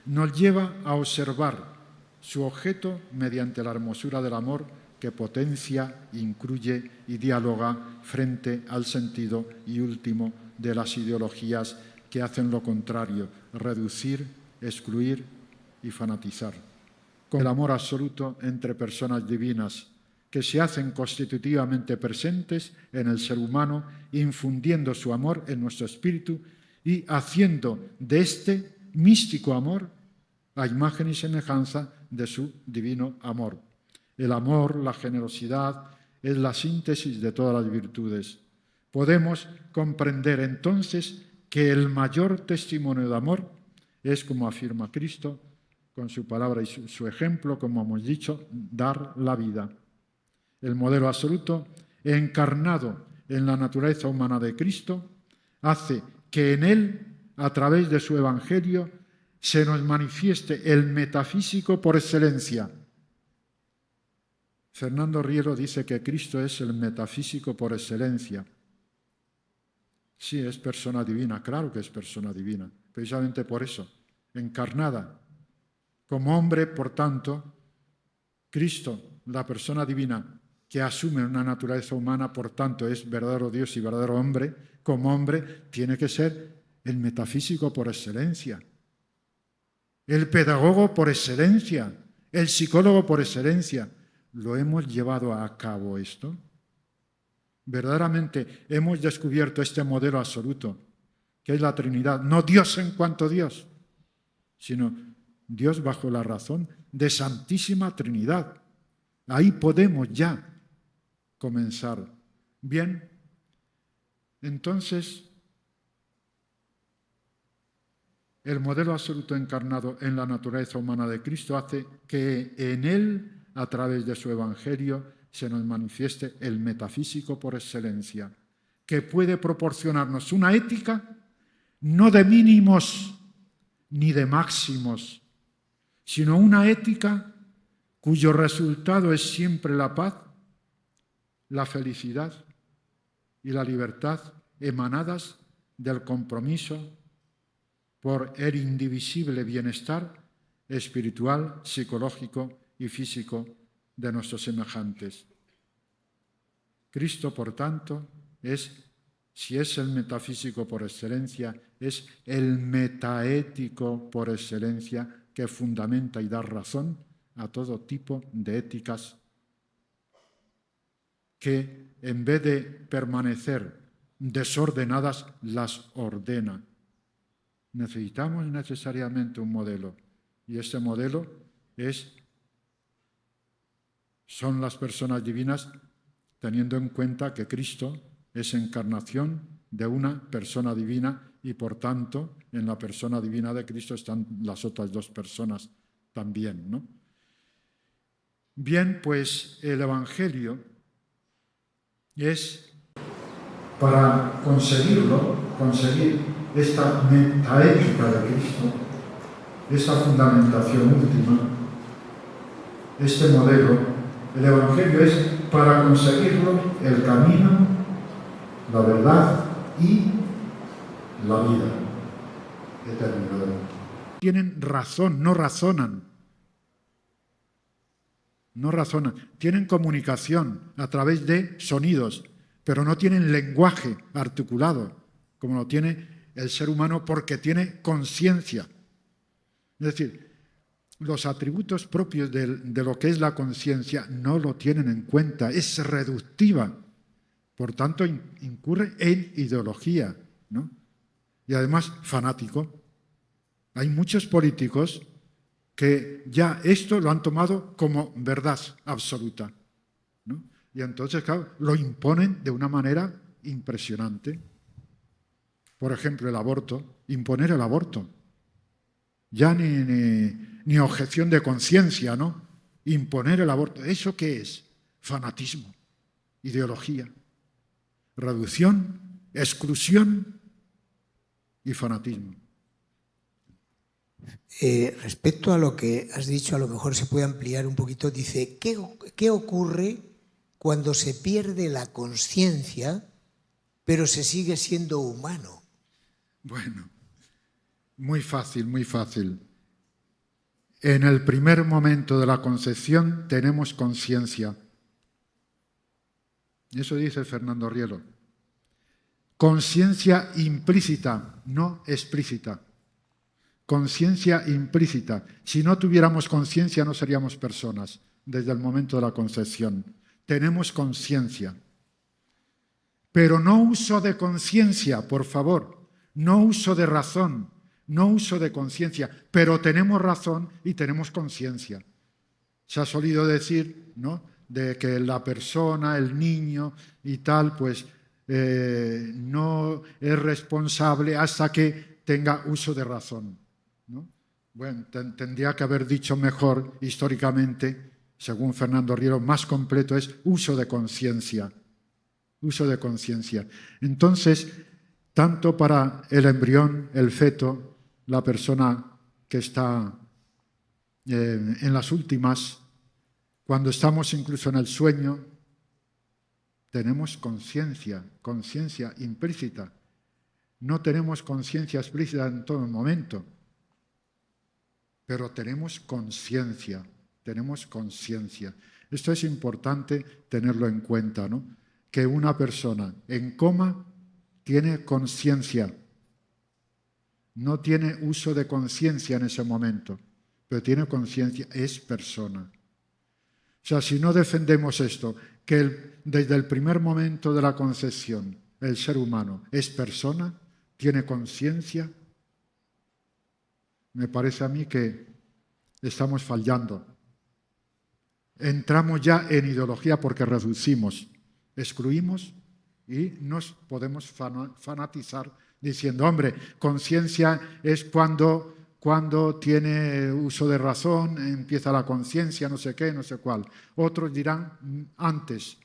nos lleva a observar su objeto mediante la hermosura del amor que potencia, incluye y dialoga frente al sentido y último de las ideologías que hacen lo contrario, reducir, excluir y fanatizar. Con el amor absoluto entre personas divinas que se hacen constitutivamente presentes en el ser humano, infundiendo su amor en nuestro espíritu y haciendo de este místico amor a imagen y semejanza de su divino amor. El amor, la generosidad, es la síntesis de todas las virtudes. Podemos comprender entonces que el mayor testimonio de amor es, como afirma Cristo, con su palabra y su ejemplo, como hemos dicho, dar la vida. El modelo absoluto, encarnado en la naturaleza humana de Cristo, hace que en él, a través de su Evangelio, se nos manifieste el metafísico por excelencia. Fernando Rielo dice que Cristo es el metafísico por excelencia. Sí, es persona divina, claro que es persona divina, precisamente por eso, encarnada. Como hombre, por tanto, Cristo, la persona divina que asume una naturaleza humana, por tanto es verdadero Dios y verdadero hombre, como hombre tiene que ser el metafísico por excelencia, el pedagogo por excelencia, el psicólogo por excelencia. ¿Lo hemos llevado a cabo esto? Verdaderamente hemos descubierto este modelo absoluto, que es la Trinidad, no Dios en cuanto Dios, sino Dios bajo la razón de Santísima Trinidad. Ahí podemos ya comenzar. Bien, entonces, el modelo absoluto encarnado en la naturaleza humana de Cristo hace que en él, a través de su Evangelio, se nos manifieste el metafísico por excelencia, que puede proporcionarnos una ética no de mínimos ni de máximos, sino una ética cuyo resultado es siempre la paz, la felicidad y la libertad emanadas del compromiso por el indivisible bienestar espiritual, psicológico y físico de nuestros semejantes. Cristo, por tanto, si es el metafísico por excelencia, es el metaético por excelencia que fundamenta y da razón a todo tipo de éticas que, en vez de permanecer desordenadas, las ordena. Necesitamos necesariamente un modelo, y este modelo son las personas divinas, teniendo en cuenta que Cristo es encarnación de una persona divina y, por tanto, en la persona divina de Cristo están las otras dos personas también, ¿no? Bien, pues el Evangelio es, para conseguir esta metaética de Cristo, esta fundamentación última, este modelo. El Evangelio es, para conseguirlo, el camino, la verdad y la vida eterna. Tienen razón, no razonan. No razonan. Tienen comunicación a través de sonidos, pero no tienen lenguaje articulado, como lo tiene el ser humano, porque tiene conciencia. Es decir, los atributos propios de lo que es la conciencia no lo tienen en cuenta, es reductiva, por tanto incurre en ideología, ¿no? Y además fanático. Hay muchos políticos que ya esto lo han tomado como verdad absoluta, ¿no? Y entonces, claro, lo imponen de una manera impresionante. Por ejemplo, el aborto, imponer el aborto. Ya ni objeción de conciencia, ¿no? Imponer el aborto. ¿Eso qué es? Fanatismo, ideología, reducción, exclusión y fanatismo. Respecto a lo que has dicho, a lo mejor se puede ampliar un poquito. Dice, ¿qué ocurre cuando se pierde la conciencia, pero se sigue siendo humano? Bueno, muy fácil, muy fácil. En el primer momento de la concepción tenemos conciencia. Eso dice Fernando Rielo. Conciencia implícita, no explícita. Conciencia implícita. Si no tuviéramos conciencia no seríamos personas desde el momento de la concepción. Tenemos conciencia. Pero no uso de conciencia, por favor. No uso de razón, no uso de conciencia. Pero tenemos razón y tenemos conciencia. Se ha solido decir, ¿no?, de que la persona, el niño y tal, pues no es responsable hasta que tenga uso de razón, ¿no? Bueno, tendría que haber dicho mejor históricamente, según Fernando Rielo, más completo es uso de conciencia. Uso de conciencia. Entonces, tanto para el embrión, el feto, la persona que está en las últimas, cuando estamos incluso en el sueño, tenemos conciencia, conciencia implícita. No tenemos conciencia explícita en todo momento, pero tenemos conciencia, tenemos conciencia. Esto es importante tenerlo en cuenta, ¿no? Que una persona en coma tiene conciencia, no tiene uso de conciencia en ese momento, pero tiene conciencia, es persona. O sea, si no defendemos esto, que desde el primer momento de la concepción el ser humano es persona, tiene conciencia, me parece a mí que estamos fallando. Entramos ya en ideología porque reducimos, excluimos y nos podemos fanatizar diciendo, hombre, conciencia es cuando tiene uso de razón, empieza la conciencia, no sé qué, no sé cuál. Otros dirán antes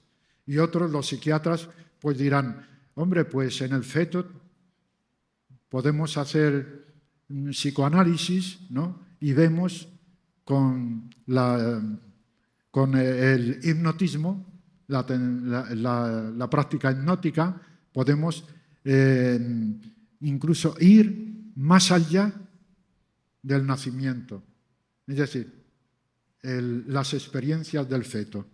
y otros, los psiquiatras, pues dirán, hombre, pues en el feto podemos hacer psicoanálisis, ¿no? Y vemos con el hipnotismo, la práctica hipnótica, podemos incluso ir más allá del nacimiento, es decir, las experiencias del feto.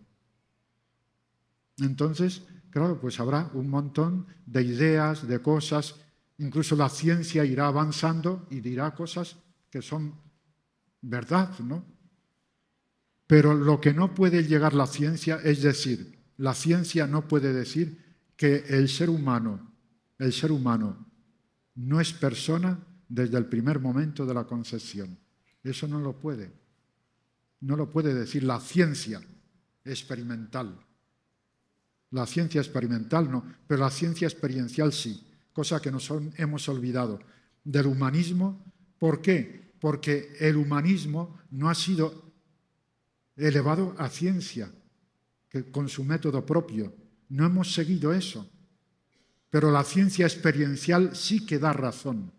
Entonces, claro, pues habrá un montón de ideas, de cosas, incluso la ciencia irá avanzando y dirá cosas que son verdad, ¿no? Pero lo que no puede llegar la ciencia, es decir, la ciencia no puede decir que el ser humano no es persona desde el primer momento de la concepción. Eso no lo puede. No lo puede decir la ciencia experimental. La ciencia experimental no, pero la ciencia experiencial sí, cosa que nos hemos olvidado del humanismo. ¿Por qué? Porque el humanismo no ha sido elevado a ciencia, que con su método propio. No hemos seguido eso. Pero la ciencia experiencial sí que da razón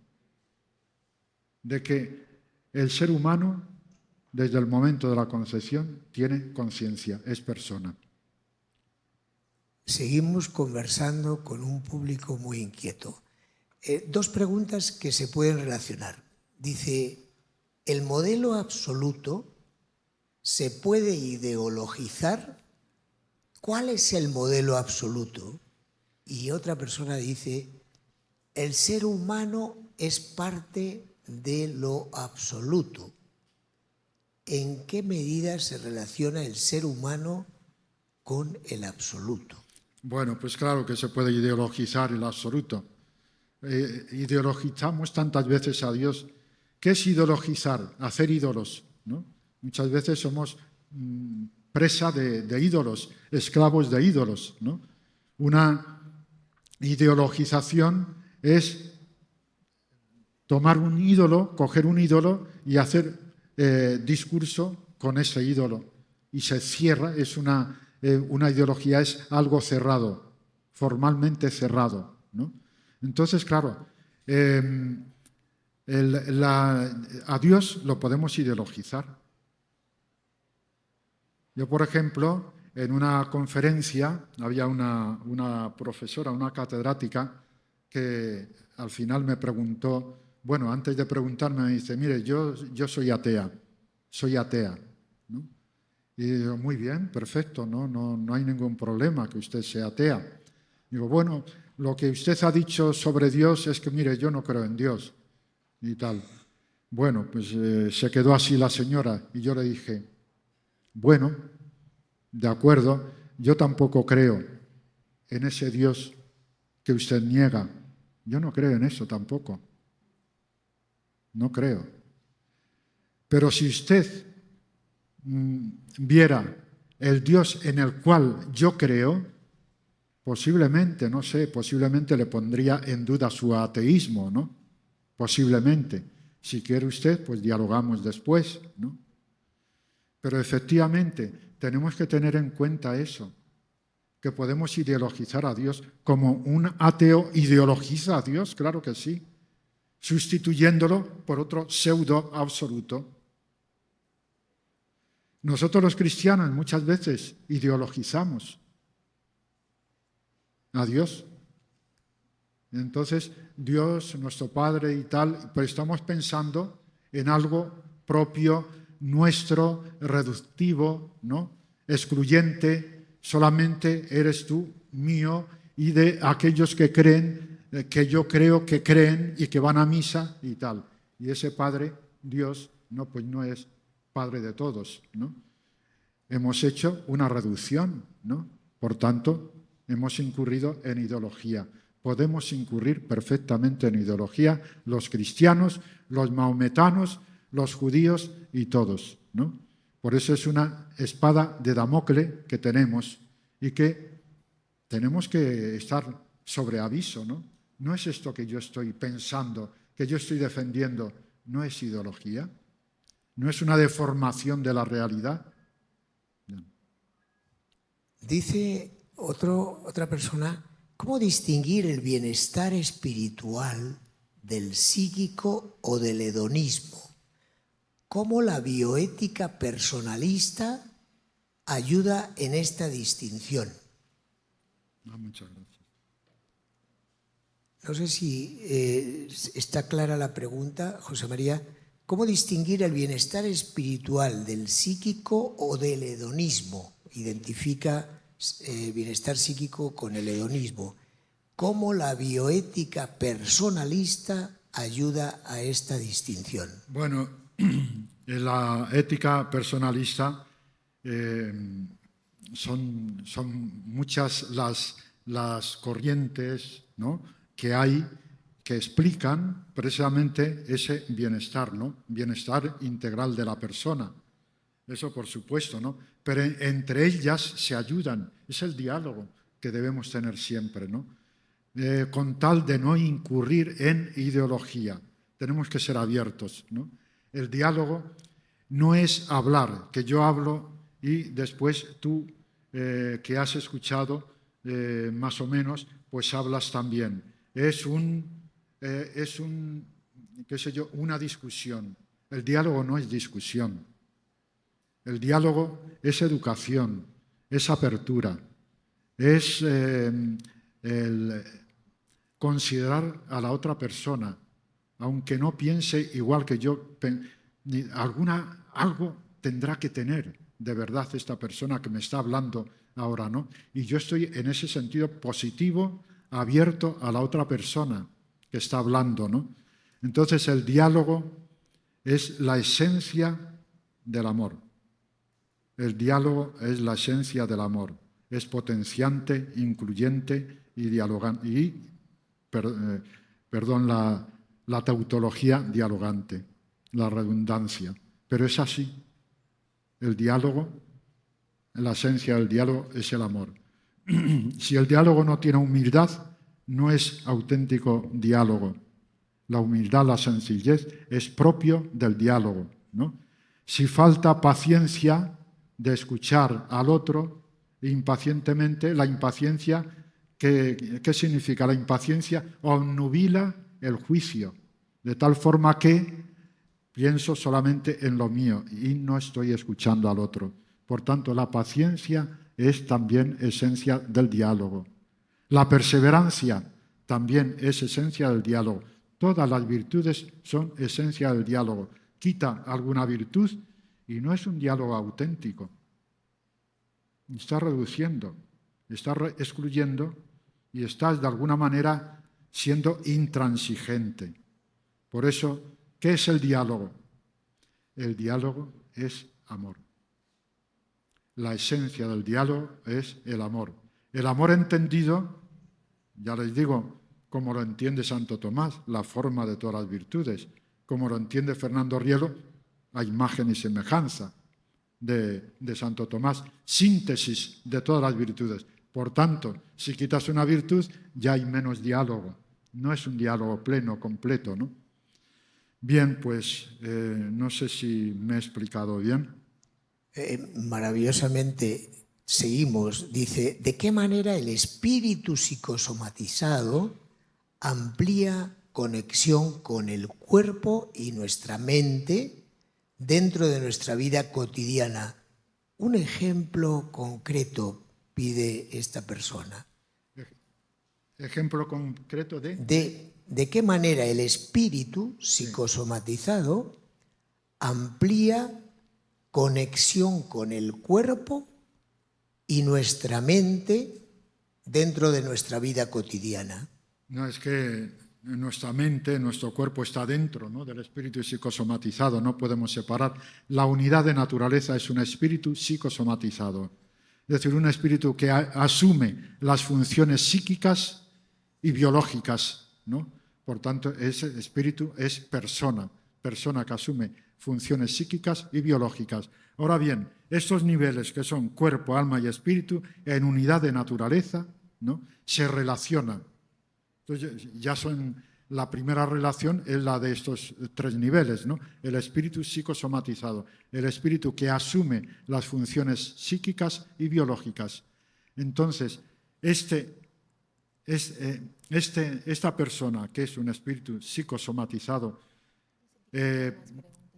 de que el ser humano, desde el momento de la concepción, tiene conciencia, es persona. Seguimos conversando con un público muy inquieto. Dos preguntas que se pueden relacionar. Dice, ¿el modelo absoluto se puede ideologizar? ¿Cuál es el modelo absoluto? Y otra persona dice, el ser humano es parte de lo absoluto. ¿en qué medida se relaciona el ser humano con el absoluto? Bueno, pues claro que se puede ideologizar el absoluto. Ideologizamos tantas veces a Dios. ¿Qué es ideologizar? Hacer ídolos, ¿no? Muchas veces somos presa de ídolos, esclavos de ídolos, ¿no? Una ideologización es tomar un ídolo, coger un ídolo y hacer discurso con ese ídolo. Y se cierra, es una ideología, es algo cerrado, formalmente cerrado, ¿no? Entonces, claro, a Dios lo podemos ideologizar. Yo, por ejemplo, en una conferencia había una profesora, una catedrática, que al final me preguntó, bueno, antes de preguntarme me dice, mire, yo soy atea, ¿no? Y digo, muy bien, perfecto, no hay ningún problema que usted sea atea. Digo, bueno, lo que usted ha dicho sobre Dios es que, mire, yo no creo en Dios y tal. Bueno, pues se quedó así la señora y yo le dije, bueno, de acuerdo, yo tampoco creo en ese Dios que usted niega. Yo no creo en eso tampoco. No creo. Pero si usted viera el Dios en el cual yo creo, posiblemente, no sé, posiblemente le pondría en duda su ateísmo, ¿no? Posiblemente. Si quiere usted, pues dialogamos después, ¿no? Pero efectivamente tenemos que tener en cuenta eso, que podemos ideologizar a Dios. Como un ateo ideologiza a Dios, claro que sí, sustituyéndolo por otro pseudo absoluto. Nosotros los cristianos muchas veces ideologizamos a Dios. Entonces, Dios, nuestro Padre y tal, pero estamos pensando en algo propio, nuestro, reductivo, ¿no? Excluyente, solamente eres tú, mío, y de aquellos que creen, que yo creo que creen y que van a misa y tal. Y ese Padre, Dios, no, pues no es Padre de todos, ¿no? Hemos hecho una reducción, ¿no? Por tanto, hemos incurrido en ideología. Podemos incurrir perfectamente en ideología los cristianos, los mahometanos, los judíos y todos, ¿no? Por eso es una espada de Damocles que tenemos y que tenemos que estar sobre aviso, ¿no? No es esto que yo estoy pensando, que yo estoy defendiendo, no es ideología, no es una deformación de la realidad. No. Dice otra persona, ¿cómo distinguir el bienestar espiritual del psíquico o del hedonismo? ¿Cómo la bioética personalista ayuda en esta distinción? Muchas gracias. No sé si está clara la pregunta, José María. ¿Cómo distinguir el bienestar espiritual del psíquico o del hedonismo? Identifica bienestar psíquico con el hedonismo. ¿Cómo la bioética personalista ayuda a esta distinción? Bueno, en la ética personalista son muchas las corrientes, ¿no?, que hay que explican precisamente ese bienestar, ¿no? Bienestar integral de la persona. Eso por supuesto, ¿no? Pero entre ellas se ayudan. Es el diálogo que debemos tener siempre, ¿no? Con tal de no incurrir en ideología. Tenemos que ser abiertos, ¿no? El diálogo no es hablar, que yo hablo y después tú, que has escuchado más o menos, pues hablas también. Es qué sé yo, una discusión. El diálogo no es discusión. El diálogo es educación, es apertura, es el considerar a la otra persona, aunque no piense igual que yo, algo tendrá que tener de verdad esta persona que me está hablando ahora, ¿no? Y yo estoy en ese sentido positivo, abierto a la otra persona que está hablando, ¿no? Entonces el diálogo es la esencia del amor. El diálogo es la esencia del amor. Es potenciante, incluyente y dialogante. La tautología dialogante, la redundancia. Pero es así. El diálogo, la esencia del diálogo es el amor. Si el diálogo no tiene humildad, no es auténtico diálogo. La humildad, la sencillez, es propio del diálogo, ¿no? Si falta paciencia de escuchar al otro impacientemente, la impaciencia, ¿qué significa? La impaciencia obnubila el juicio, de tal forma que pienso solamente en lo mío y no estoy escuchando al otro. Por tanto, la paciencia es también esencia del diálogo. La perseverancia también es esencia del diálogo. Todas las virtudes son esencia del diálogo. Quita alguna virtud y no es un diálogo auténtico. Está reduciendo, está excluyendo y estás de alguna manera siendo intransigente. Por eso, ¿qué es el diálogo? El diálogo es amor. La esencia del diálogo es el amor. El amor entendido, ya les digo, como lo entiende Santo Tomás, la forma de todas las virtudes, como lo entiende Fernando Rielo, a imagen y semejanza de Santo Tomás, síntesis de todas las virtudes. Por tanto, si quitas una virtud, ya hay menos diálogo. No es un diálogo pleno, completo, ¿no? Bien, pues no sé si me he explicado bien. Maravillosamente. Seguimos. Dice, ¿de qué manera el espíritu psicosomatizado amplía conexión con el cuerpo y nuestra mente dentro de nuestra vida cotidiana? Un ejemplo concreto pide esta persona. ¿Ejemplo concreto de? ¿De qué manera el espíritu psicosomatizado amplía conexión con el cuerpo y nuestra mente dentro de nuestra vida cotidiana? No, es que nuestra mente, nuestro cuerpo está dentro, ¿no?, del espíritu psicosomatizado, no podemos separar. La unidad de naturaleza es un espíritu psicosomatizado, es decir, un espíritu que asume las funciones psíquicas y biológicas, ¿no? Por tanto, ese espíritu es persona que asume funciones psíquicas y biológicas. Ahora bien, estos niveles que son cuerpo, alma y espíritu, en unidad de naturaleza, ¿no?, se relacionan. Entonces, ya son, la primera relación es la de estos tres niveles, ¿no? El espíritu psicosomatizado, el espíritu que asume las funciones psíquicas y biológicas. Entonces, esta persona, que es un espíritu psicosomatizado,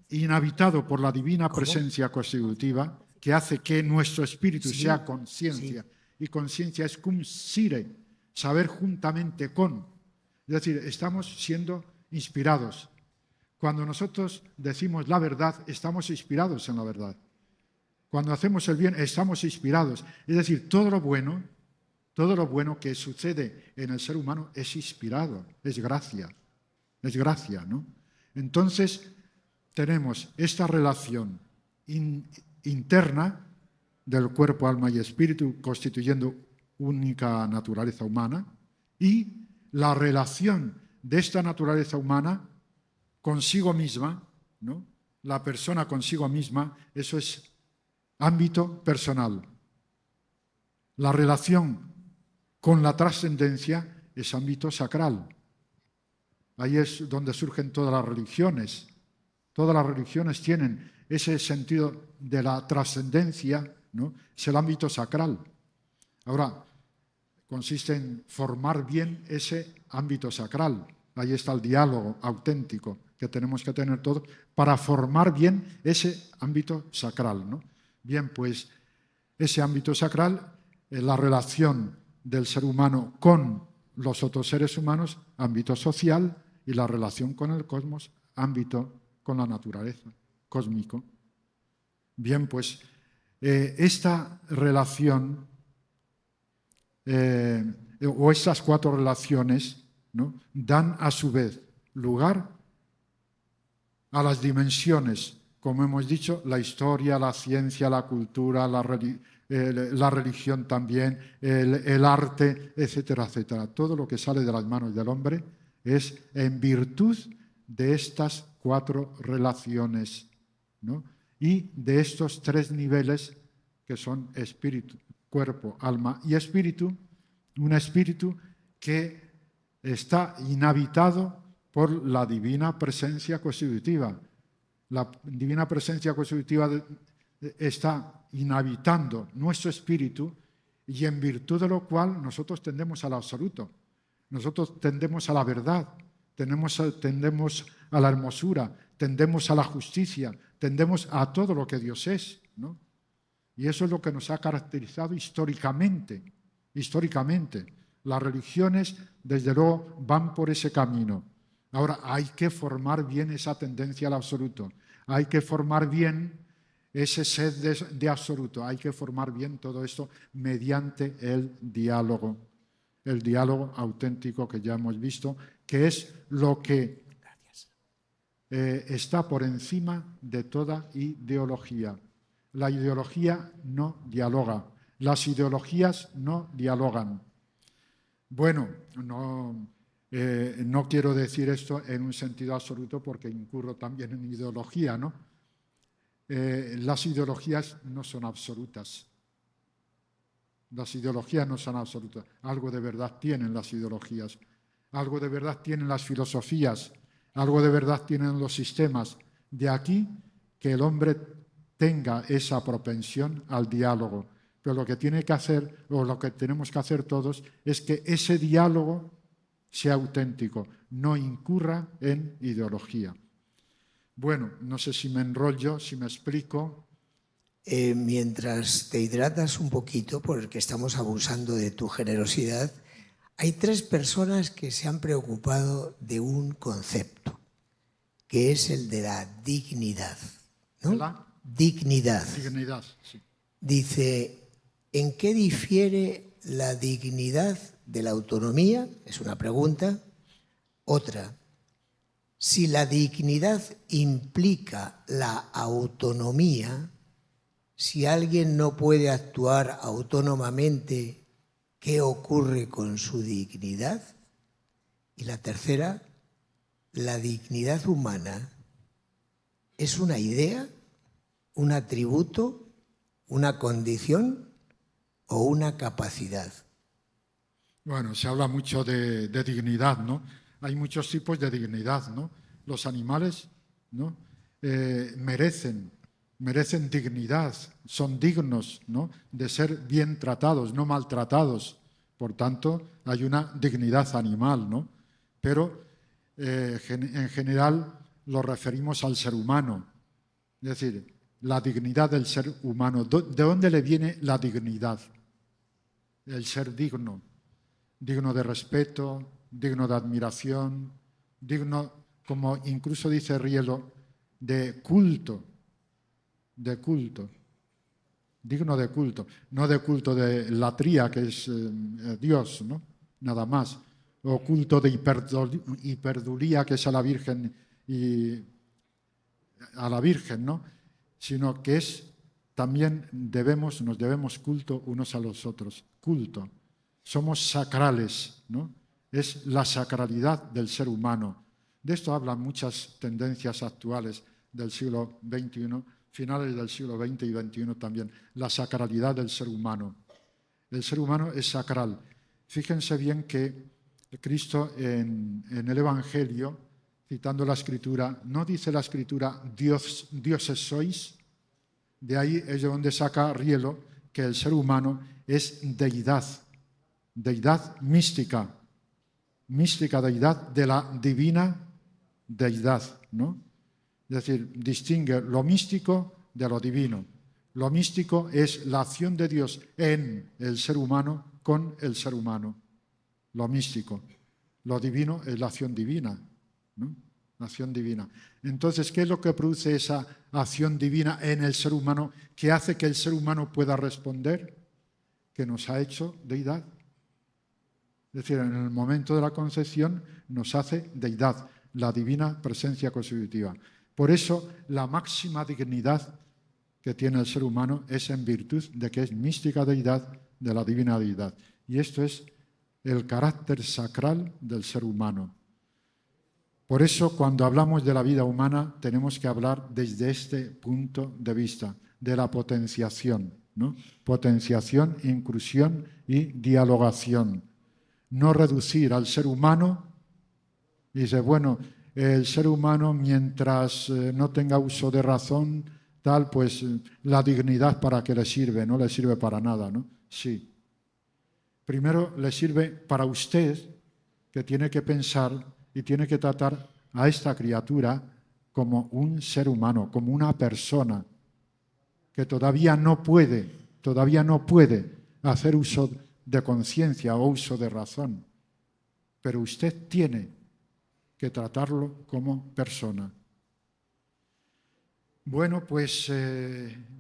inhabitado por la divina presencia constitutiva, que hace que nuestro espíritu sea conciencia. Y conciencia es cum sire, saber juntamente con. Es decir, estamos siendo inspirados. Cuando nosotros decimos la verdad, estamos inspirados en la verdad. Cuando hacemos el bien, estamos inspirados. Es decir, todo lo bueno que sucede en el ser humano es inspirado, es gracia, ¿no? Entonces, tenemos esta relación interna del cuerpo, alma y espíritu constituyendo única naturaleza humana y la relación de esta naturaleza humana consigo misma, ¿no? La persona consigo misma, eso es ámbito personal. La relación con la trascendencia es ámbito sacral. Ahí es donde surgen todas las religiones. Todas las religiones tienen ese sentido de la trascendencia, ¿no? Es el ámbito sacral. Ahora, consiste en formar bien ese ámbito sacral. Ahí está el diálogo auténtico que tenemos que tener todos para formar bien ese ámbito sacral, ¿no? Bien, pues ese ámbito sacral es la relación del ser humano con los otros seres humanos, ámbito social, y la relación con el cosmos, ámbito con la naturaleza, cósmico. Bien, pues esta relación o estas cuatro relaciones, ¿no?, dan a su vez lugar a las dimensiones como hemos dicho, la historia, la ciencia, la cultura, la religión también, el arte, etcétera, etcétera. Todo lo que sale de las manos del hombre es en virtud de estas 4 relaciones, ¿no? Y de estos 3 niveles que son espíritu, cuerpo, alma y espíritu, un espíritu que está inhabitado por la divina presencia constitutiva. La divina presencia constitutiva está inhabitando nuestro espíritu y en virtud de lo cual nosotros tendemos al absoluto, nosotros tendemos a la verdad, tendemos a la hermosura, tendemos a la justicia, tendemos a todo lo que Dios es, ¿no? Y eso es lo que nos ha caracterizado históricamente. Las religiones, desde luego, van por ese camino. Ahora, hay que formar bien esa tendencia al absoluto. Hay que formar bien ese sed de absoluto. Hay que formar bien todo esto mediante el diálogo auténtico que ya hemos visto, que es lo que está por encima de toda ideología. La ideología no dialoga. Las ideologías no dialogan. Bueno, no quiero decir esto en un sentido absoluto porque incurro también en ideología, ¿no? Las ideologías no son absolutas. Las ideologías no son absolutas. Algo de verdad tienen las ideologías. Algo de verdad tienen las filosofías. Algo de verdad tienen los sistemas. De aquí que el hombre tenga esa propensión al diálogo. Pero lo que tiene que hacer, o lo que tenemos que hacer todos, es que ese diálogo sea auténtico, no incurra en ideología. Bueno, no sé si me enrollo, si me explico. Mientras te hidratas un poquito, porque estamos abusando de tu generosidad, hay 3 personas que se han preocupado de un concepto, que es el de la dignidad, ¿no? ¿La? Dignidad. Dignidad, sí. Dice, ¿en qué difiere la dignidad de la autonomía? Es una pregunta. Otra, si la dignidad implica la autonomía, si alguien no puede actuar autónomamente, ¿qué ocurre con su dignidad? Y la tercera, ¿la dignidad humana es una idea, un atributo, una condición o una capacidad? Bueno, se habla mucho de dignidad, ¿no? Hay muchos tipos de dignidad, ¿no? Los animales, ¿no? merecen dignidad, son dignos, ¿no? de ser bien tratados, no maltratados. Por tanto, hay una dignidad animal, ¿no? Pero en general lo referimos al ser humano. Es decir, la dignidad del ser humano. ¿De dónde le viene la dignidad? El ser digno. Digno de respeto, digno de admiración, digno, como incluso dice Rielo, de culto, digno de culto, no de culto de latría, que es Dios, ¿no? Nada más, o culto de hiperdulía, que es a la Virgen, ¿no? Sino que es también nos debemos culto unos a los otros, culto. Somos sacrales, ¿no? Es la sacralidad del ser humano. De esto hablan muchas tendencias actuales del siglo XXI, finales del siglo XX y XXI también, la sacralidad del ser humano. El ser humano es sacral. Fíjense bien que Cristo en el Evangelio, citando la Escritura, no dice la Escritura dioses sois. De ahí es de donde saca Rielo que el ser humano es deidad mística, deidad de la divina deidad, ¿no? Es decir, distingue lo místico de lo divino. Lo místico es la acción de Dios en el ser humano con el ser humano. Lo místico. Lo divino es la acción divina, ¿no? La acción divina. Entonces, ¿qué es lo que produce esa acción divina en el ser humano que hace que el ser humano pueda responder? Que nos ha hecho deidad. Es decir, en el momento de la concepción nos hace deidad, la divina presencia constitutiva. Por eso, la máxima dignidad que tiene el ser humano es en virtud de que es mística deidad de la divina deidad. Y esto es el carácter sacral del ser humano. Por eso, cuando hablamos de la vida humana, tenemos que hablar desde este punto de vista, de la potenciación, ¿no? Potenciación, inclusión y dialogación. No reducir al ser humano, y dice, bueno, el ser humano mientras no tenga uso de razón, tal, pues la dignidad para qué le sirve, no le sirve para nada, ¿no? Sí. Primero le sirve para usted, que tiene que pensar y tiene que tratar a esta criatura como un ser humano, como una persona que todavía no puede hacer uso de conciencia o uso de razón, pero usted tiene que tratarlo como persona. Bueno, pues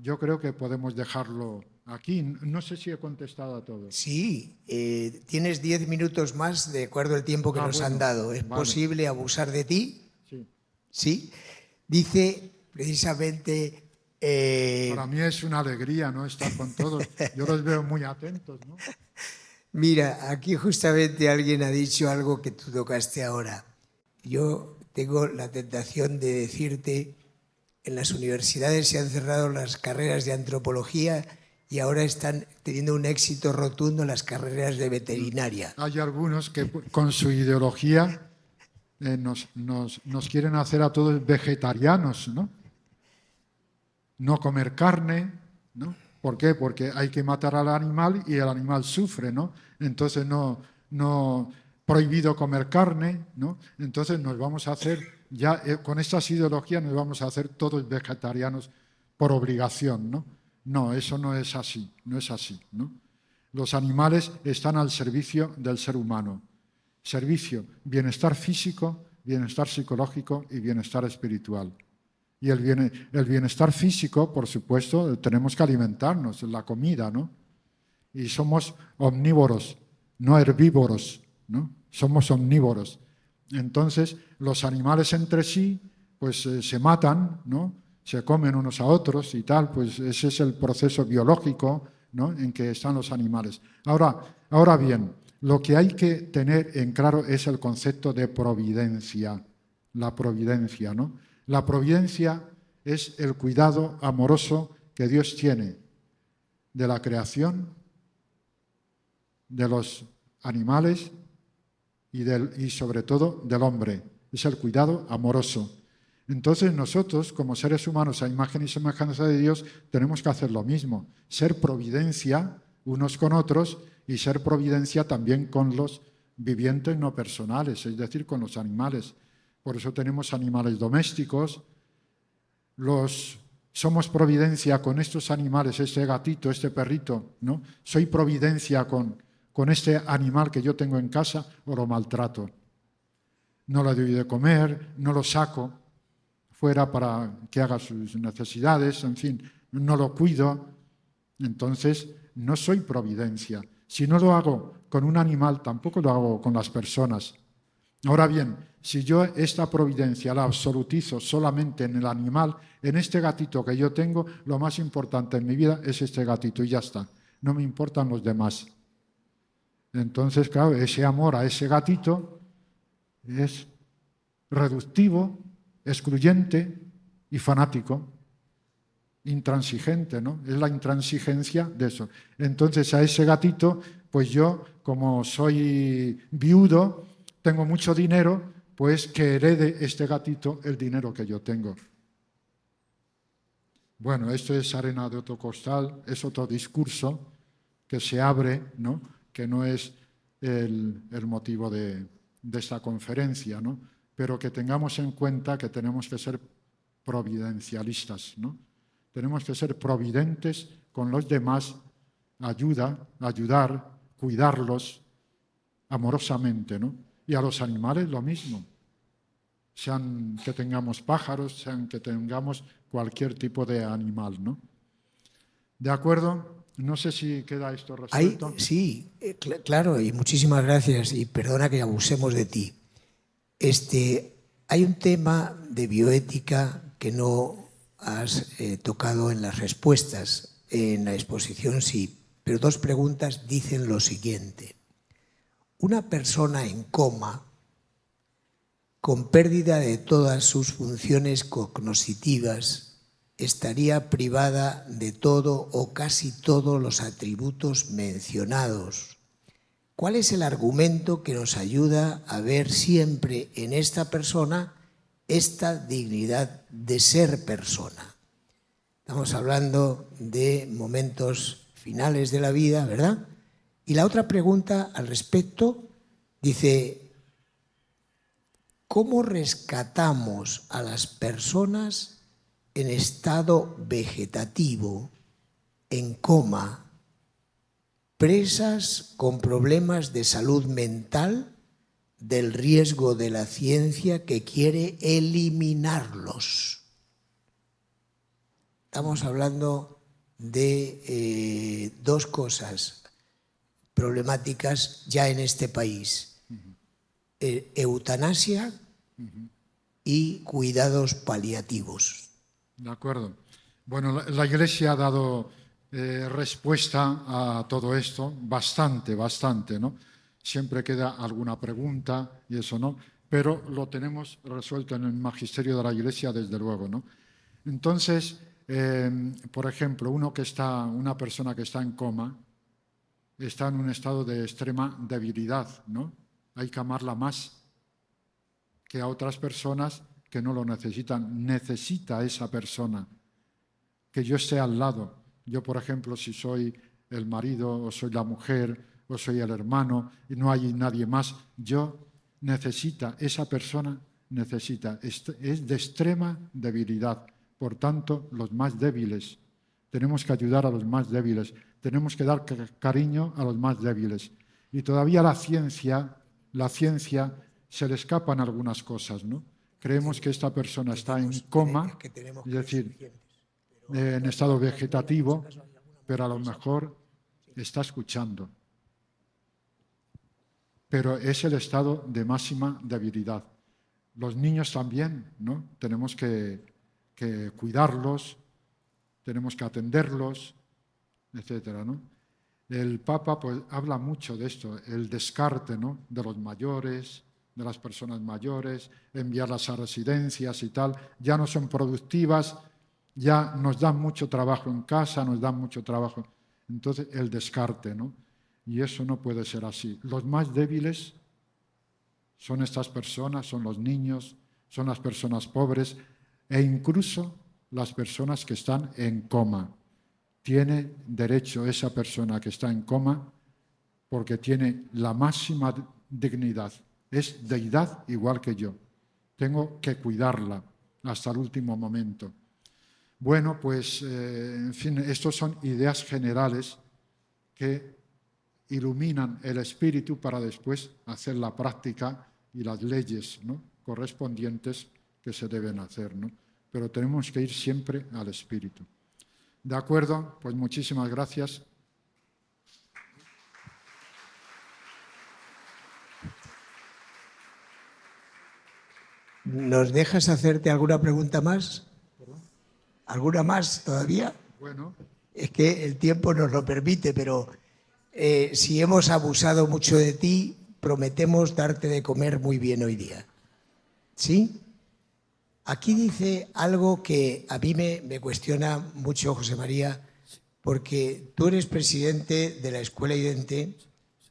yo creo que podemos dejarlo aquí. No sé si he contestado a todo. Sí, tienes 10 minutos más de acuerdo al tiempo que nos han dado. ¿Es posible abusar de ti? Sí. Sí. Dice precisamente... Para mí es una alegría, ¿no?, estar con todos. Yo los veo muy atentos, ¿no? Mira, aquí justamente alguien ha dicho algo que tú tocaste ahora. Yo tengo la tentación de decirte, en las universidades se han cerrado las carreras de antropología y ahora están teniendo un éxito rotundo las carreras de veterinaria. Hay algunos que con su ideología nos quieren hacer a todos vegetarianos, ¿no? No comer carne, ¿no? ¿Por qué? Porque hay que matar al animal y el animal sufre, ¿no? Entonces no prohibido comer carne, ¿no? Entonces nos vamos a hacer, ya con estas ideologías nos vamos a hacer todos vegetarianos por obligación, ¿no? No, eso no es así, no es así, ¿no? Los animales están al servicio del ser humano. Servicio, bienestar físico, bienestar psicológico y bienestar espiritual. Y el bienestar físico, por supuesto, tenemos que alimentarnos, la comida, ¿no? Y somos omnívoros, no herbívoros, ¿no? Somos omnívoros. Entonces, los animales entre sí, pues se matan, ¿no? Se comen unos a otros y tal, pues ese es el proceso biológico, ¿no?, en que están los animales. Ahora bien, lo que hay que tener en claro es el concepto de providencia, la providencia, ¿no? La providencia es el cuidado amoroso que Dios tiene de la creación, de los animales y sobre todo del hombre. Es el cuidado amoroso. Entonces nosotros, como seres humanos a imagen y semejanza de Dios, tenemos que hacer lo mismo. Ser providencia unos con otros y ser providencia también con los vivientes no personales, es decir, con los animales. Por eso tenemos animales domésticos. Somos providencia con estos animales, este gatito, este perrito, ¿no? Soy providencia con este animal que yo tengo en casa o lo maltrato. No le doy de comer, no lo saco fuera para que haga sus necesidades, en fin, no lo cuido. Entonces, no soy providencia. Si no lo hago con un animal, tampoco lo hago con las personas. Ahora bien, si yo esta providencia la absolutizo solamente en el animal, en este gatito que yo tengo, lo más importante en mi vida es este gatito y ya está. No me importan los demás. Entonces, claro, ese amor a ese gatito es reductivo, excluyente y fanático, intransigente, ¿no? Es la intransigencia de eso. Entonces, a ese gatito, pues yo, como soy viudo, tengo mucho dinero, pues que herede este gatito el dinero que yo tengo. Bueno, esto es arena de otro costal, es otro discurso que se abre, ¿no?, que no es el motivo de esta conferencia, ¿no?, pero que tengamos en cuenta que tenemos que ser providencialistas, ¿no? Tenemos que ser providentes con los demás, ayudar, cuidarlos amorosamente, ¿no? Y a los animales lo mismo, sean que tengamos pájaros, sean que tengamos cualquier tipo de animal, ¿no? ¿De acuerdo? No sé si queda esto resuelto. Sí, claro, y muchísimas gracias, y perdona que abusemos de ti. Hay un tema de bioética que no has tocado en las respuestas. En la exposición sí, pero dos preguntas dicen lo siguiente. Una persona en coma, con pérdida de todas sus funciones cognitivas, estaría privada de todo o casi todos los atributos mencionados. ¿Cuál es el argumento que nos ayuda a ver siempre en esta persona esta dignidad de ser persona? Estamos hablando de momentos finales de la vida, ¿verdad? Y la otra pregunta al respecto dice, ¿cómo rescatamos a las personas en estado vegetativo, en coma, presas con problemas de salud mental del riesgo de la ciencia que quiere eliminarlos? Estamos hablando de dos cosas problemáticas ya en este país. Eutanasia y cuidados paliativos. De acuerdo. Bueno, la Iglesia ha dado respuesta a todo esto, bastante, ¿no? Siempre queda alguna pregunta y eso, ¿no? Pero lo tenemos resuelto en el magisterio de la Iglesia, desde luego, ¿no? Entonces, por ejemplo, una persona que está en coma, está en un estado de extrema debilidad, ¿no? Hay que amarla más que a otras personas que no lo necesitan. Necesita esa persona que yo esté al lado. Yo, por ejemplo, si soy el marido o soy la mujer o soy el hermano y no hay nadie más, esa persona necesita, es de extrema debilidad. Por tanto, los más débiles, tenemos que ayudar a los más débiles, tenemos que dar cariño a los más débiles. Y todavía la ciencia se le escapan algunas cosas, ¿no? Creemos que esta persona está en coma, es decir, en estado vegetativo, pero a lo mejor está escuchando. Pero es el estado de máxima debilidad. Los niños también, ¿no? Tenemos que cuidarlos, tenemos que atenderlos, etcétera, ¿no? El Papa pues habla mucho de esto, el descarte, ¿no? De los mayores, de las personas mayores, enviarlas a residencias y tal, ya no son productivas, ya nos dan mucho trabajo en casa, nos dan mucho trabajo. Entonces, el descarte, ¿no? Y eso no puede ser así. Los más débiles son estas personas, son los niños, son las personas pobres e incluso las personas que están en coma. Tiene derecho esa persona que está en coma porque tiene la máxima dignidad. Es deidad igual que yo. Tengo que cuidarla hasta el último momento. Bueno, pues, en fin, estos son ideas generales que iluminan el espíritu para después hacer la práctica y las leyes, ¿no?, correspondientes que se deben hacer, ¿no? Pero tenemos que ir siempre al espíritu. De acuerdo, pues muchísimas gracias. ¿Nos dejas hacerte alguna pregunta más? ¿Alguna más todavía? Bueno. Es que el tiempo nos lo permite, pero si hemos abusado mucho de ti, prometemos darte de comer muy bien hoy día. ¿Sí? Aquí dice algo que a mí me cuestiona mucho, José María, porque tú eres presidente de la Escuela IDENTE,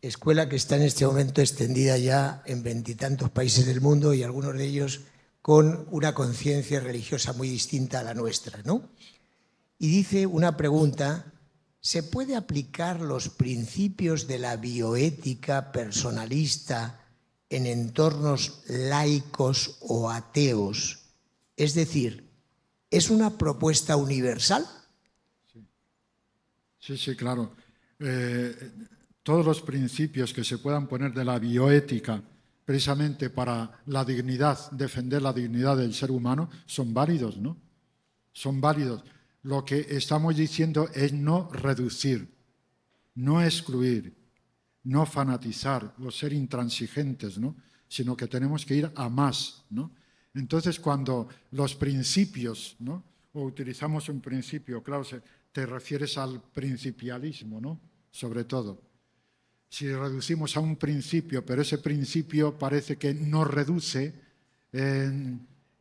escuela que está en este momento extendida ya en 20 y tantos países del mundo y algunos de ellos con una conciencia religiosa muy distinta a la nuestra, ¿no? Y dice una pregunta, ¿se puede aplicar los principios de la bioética personalista en entornos laicos o ateos? Es decir, ¿es una propuesta universal? Sí, claro. Todos los principios que se puedan poner de la bioética precisamente para la dignidad, defender la dignidad del ser humano, son válidos, ¿no? Son válidos. Lo que estamos diciendo es no reducir, no excluir, no fanatizar o ser intransigentes, ¿no?, sino que tenemos que ir a más, ¿no? Entonces, cuando los principios, ¿no? O utilizamos un principio, claro, te refieres al principialismo, ¿no? Sobre todo. Si reducimos a un principio, pero ese principio parece que no reduce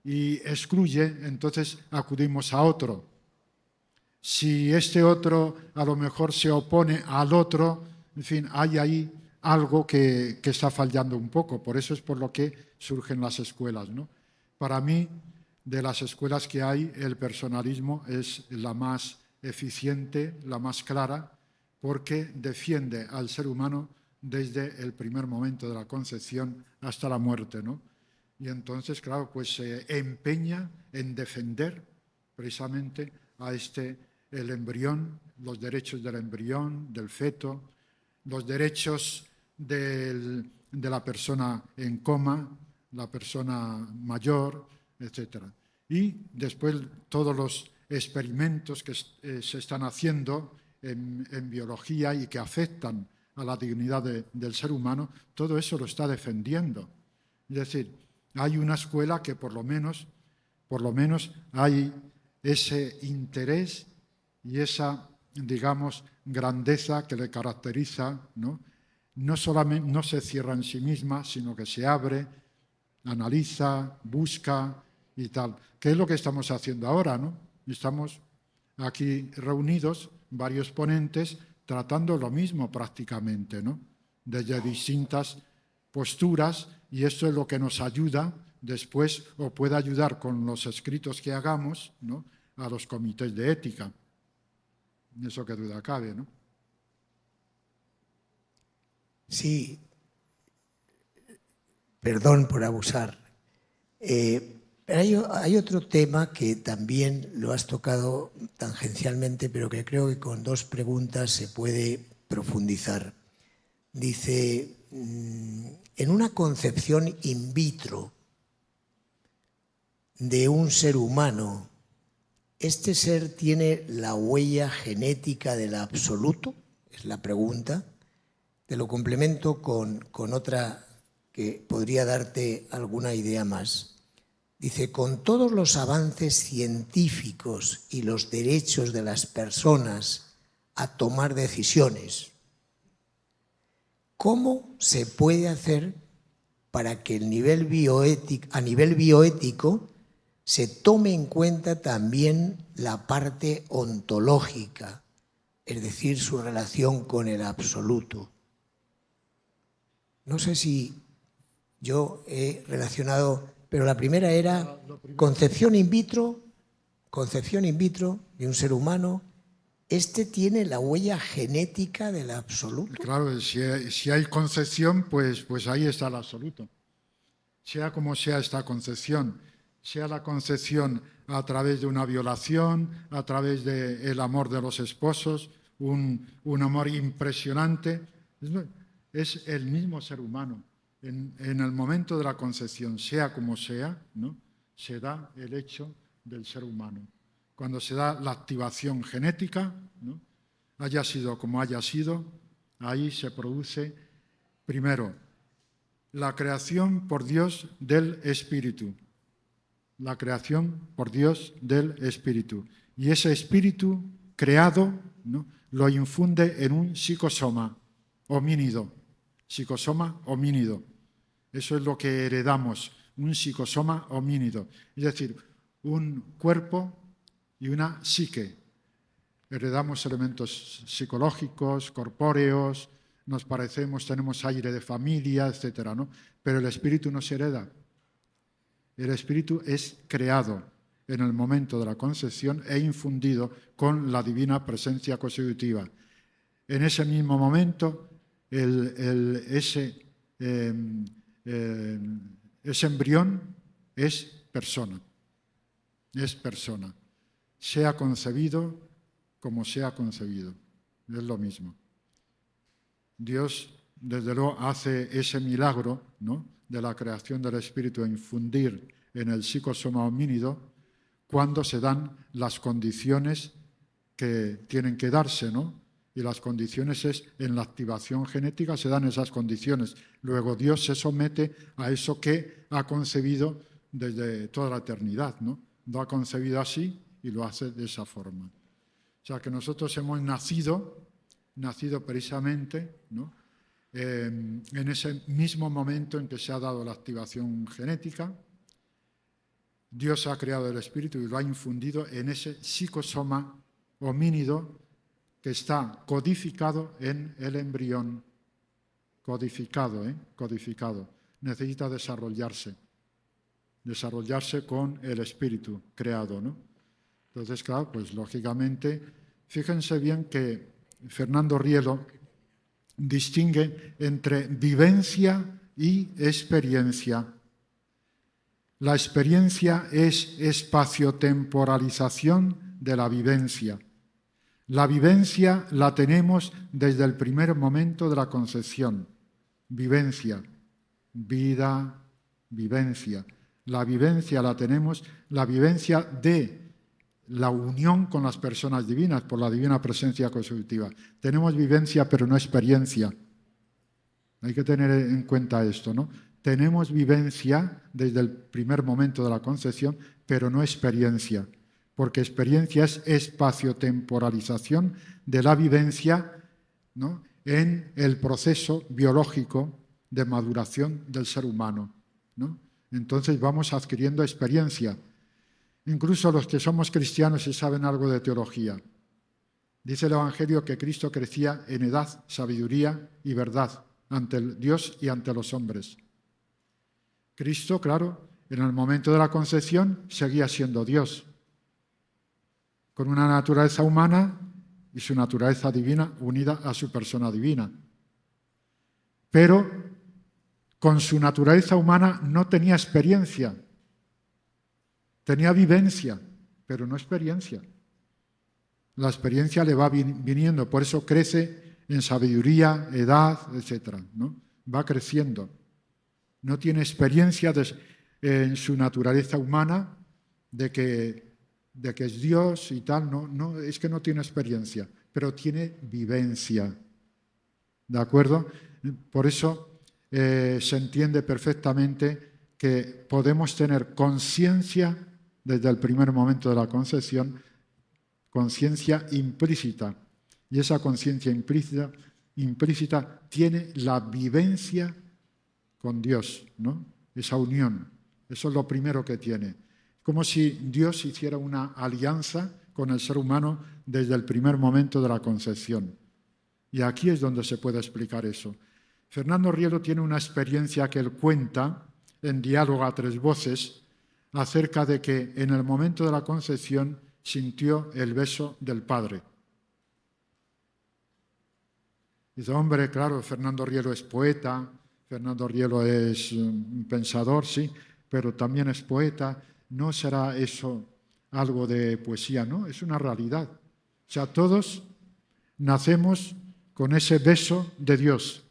y excluye, entonces acudimos a otro. Si este otro a lo mejor se opone al otro, en fin, hay ahí algo que está fallando un poco. Por eso es por lo que surgen las escuelas, ¿no? Para mí, de las escuelas que hay, el personalismo es la más eficiente, la más clara, porque defiende al ser humano desde el primer momento de la concepción hasta la muerte, ¿no? Y entonces, claro, pues se empeña en defender precisamente a el embrión, los derechos del embrión, del feto, los derechos de la persona en coma, la persona mayor, etc. Y después todos los experimentos que se están haciendo en biología y que afectan a la dignidad del ser humano, todo eso lo está defendiendo. Es decir, hay una escuela que por lo menos hay ese interés y esa, digamos, grandeza que le caracteriza, ¿no? No solamente no se cierra en sí misma, sino que se abre, analiza, busca y tal. ¿Qué es lo que estamos haciendo ahora, no? Estamos aquí reunidos, varios ponentes, tratando lo mismo prácticamente, ¿no? Desde distintas posturas, y esto es lo que nos ayuda después, o puede ayudar con los escritos que hagamos, ¿no? A los comités de ética. Eso que duda cabe, ¿no? Sí, perdón por abusar. Pero hay otro tema que también lo has tocado tangencialmente, pero que creo que con dos preguntas se puede profundizar. Dice, en una concepción in vitro de un ser humano, ¿este ser tiene la huella genética del absoluto? Es la pregunta. Te lo complemento con otra que podría darte alguna idea más. Dice, con todos los avances científicos y los derechos de las personas a tomar decisiones, ¿cómo se puede hacer para que a nivel bioético se tome en cuenta también la parte ontológica, es decir, su relación con el absoluto? No sé si yo he relacionado, pero la primera era concepción in vitro de un ser humano. ¿Este tiene la huella genética del absoluto? Claro, si hay concepción, pues ahí está el absoluto. Sea como sea esta concepción, sea la concepción a través de una violación, a través del amor de los esposos, un amor impresionante, es el mismo ser humano. En el momento de la concepción, sea como sea, ¿no? Se da el hecho del ser humano. Cuando se da la activación genética, ¿no? Haya sido como haya sido, ahí se produce, primero, la creación por Dios del Espíritu. La creación por Dios del Espíritu. Y ese Espíritu creado, ¿no? Lo infunde en un psicosoma homínido. Psicosoma homínido. Eso es lo que heredamos, un psicosoma homínido. Es decir, un cuerpo y una psique. Heredamos elementos psicológicos, corpóreos, nos parecemos, tenemos aire de familia, etcétera, ¿no? Pero el espíritu no se hereda. El espíritu es creado en el momento de la concepción e infundido con la divina presencia constitutiva. En ese mismo momento, ese embrión es persona. Es persona. Sea concebido como sea concebido. Es lo mismo. Dios, desde luego, hace ese milagro, ¿no?, de la creación del espíritu, infundir en el psicosoma homínido cuando se dan las condiciones que tienen que darse, ¿no? Y las condiciones es, en la activación genética se dan esas condiciones. Luego Dios se somete a eso que ha concebido desde toda la eternidad, ¿no? Lo ha concebido así y lo hace de esa forma. O sea que nosotros hemos nacido precisamente, ¿no?, en ese mismo momento en que se ha dado la activación genética. Dios ha creado el espíritu y lo ha infundido en ese psicosoma homínido que está codificado en el embrión. Codificado. Necesita desarrollarse con el espíritu creado, ¿no? Entonces, claro, pues lógicamente, fíjense bien que Fernando Rielo distingue entre vivencia y experiencia. La experiencia es espaciotemporalización de la vivencia. La vivencia la tenemos desde el primer momento de la concepción. Vivencia, vida, vivencia. La vivencia la tenemos, la vivencia de la unión con las personas divinas por la divina presencia constitutiva. Tenemos vivencia, pero no experiencia. Hay que tener en cuenta esto, ¿no? Tenemos vivencia desde el primer momento de la concepción, pero no experiencia, porque experiencia es espaciotemporalización de la vivencia, ¿no?, en el proceso biológico de maduración del ser humano, ¿no? Entonces vamos adquiriendo experiencia. Incluso los que somos cristianos y saben algo de teología. Dice el Evangelio que Cristo crecía en edad, sabiduría y verdad ante el Dios y ante los hombres. Cristo, claro, en el momento de la concepción seguía siendo Dios, con una naturaleza humana y su naturaleza divina unida a su persona divina. Pero con su naturaleza humana no tenía experiencia. Tenía vivencia, pero no experiencia. La experiencia le va viniendo, por eso crece en sabiduría, edad, etc., ¿no? Va creciendo. No tiene experiencia en su naturaleza humana de que es Dios y tal, no, es que no tiene experiencia, pero tiene vivencia. ¿De acuerdo? Por eso se entiende perfectamente que podemos tener conciencia desde el primer momento de la concepción, conciencia implícita. Y esa conciencia implícita tiene la vivencia con Dios, ¿no? Esa unión. Eso es lo primero que tiene. Como si Dios hiciera una alianza con el ser humano desde el primer momento de la concepción. Y aquí es donde se puede explicar eso. Fernando Rielo tiene una experiencia que él cuenta en Diálogo a tres voces acerca de que en el momento de la concepción sintió el beso del Padre. Dice, hombre, claro, Fernando Rielo es poeta, Fernando Rielo es un pensador, sí, pero también es poeta. ¿No será eso algo de poesía? No, es una realidad. O sea, todos nacemos con ese beso de Dios.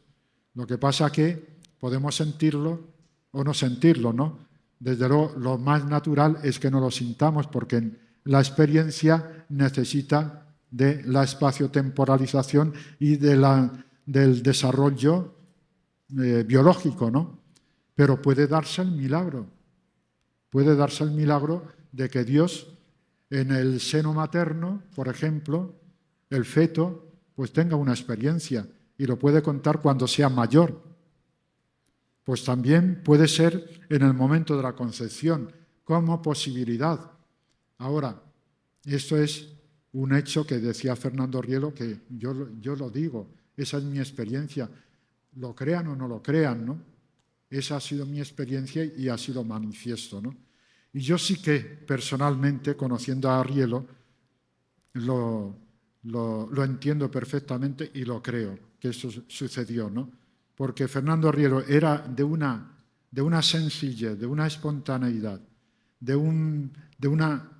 Lo que pasa es que podemos sentirlo o no sentirlo, ¿no? Desde luego, lo más natural es que no lo sintamos porque la experiencia necesita de la espaciotemporalización y del desarrollo biológico, ¿no? Pero puede darse el milagro. Puede darse el milagro de que Dios, en el seno materno, por ejemplo, el feto, pues tenga una experiencia y lo puede contar cuando sea mayor. Pues también puede ser en el momento de la concepción, como posibilidad. Ahora, esto es un hecho que decía Fernando Rielo, que yo lo digo, esa es mi experiencia. Lo crean o no lo crean, ¿no? Esa ha sido mi experiencia y ha sido manifiesto, ¿no? Y yo sí que, personalmente, conociendo a Rielo, lo entiendo perfectamente y lo creo, que eso sucedió, ¿no? Porque Fernando Rielo era de una sencillez, de una espontaneidad, de una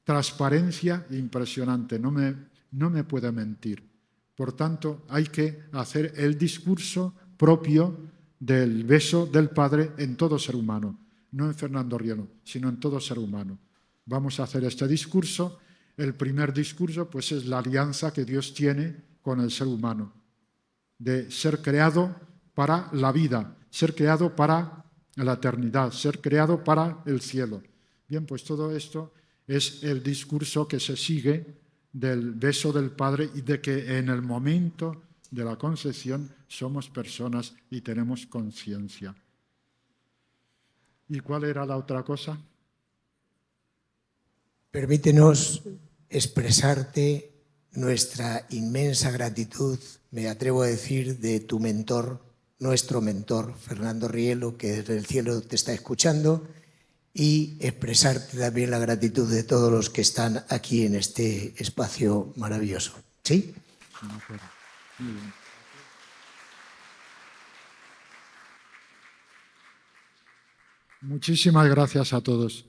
transparencia impresionante, no me puede mentir. Por tanto, hay que hacer el discurso propio del beso del Padre en todo ser humano, no en Fernando Rielo, sino en todo ser humano. Vamos a hacer este discurso. El primer discurso, pues, es la alianza que Dios tiene con el ser humano, de ser creado para la vida, ser creado para a la eternidad, ser creado para el cielo. Bien, pues todo esto es el discurso que se sigue del beso del Padre y de que en el momento de la concepción somos personas y tenemos conciencia. ¿Y cuál era la otra cosa? Permítenos expresarte nuestra inmensa gratitud, me atrevo a decir, de tu mentor, nuestro mentor, Fernando Rielo, que desde el cielo te está escuchando, y expresarte también la gratitud de todos los que están aquí en este espacio maravilloso. ¿Sí? Muy bien. Muchísimas gracias a todos.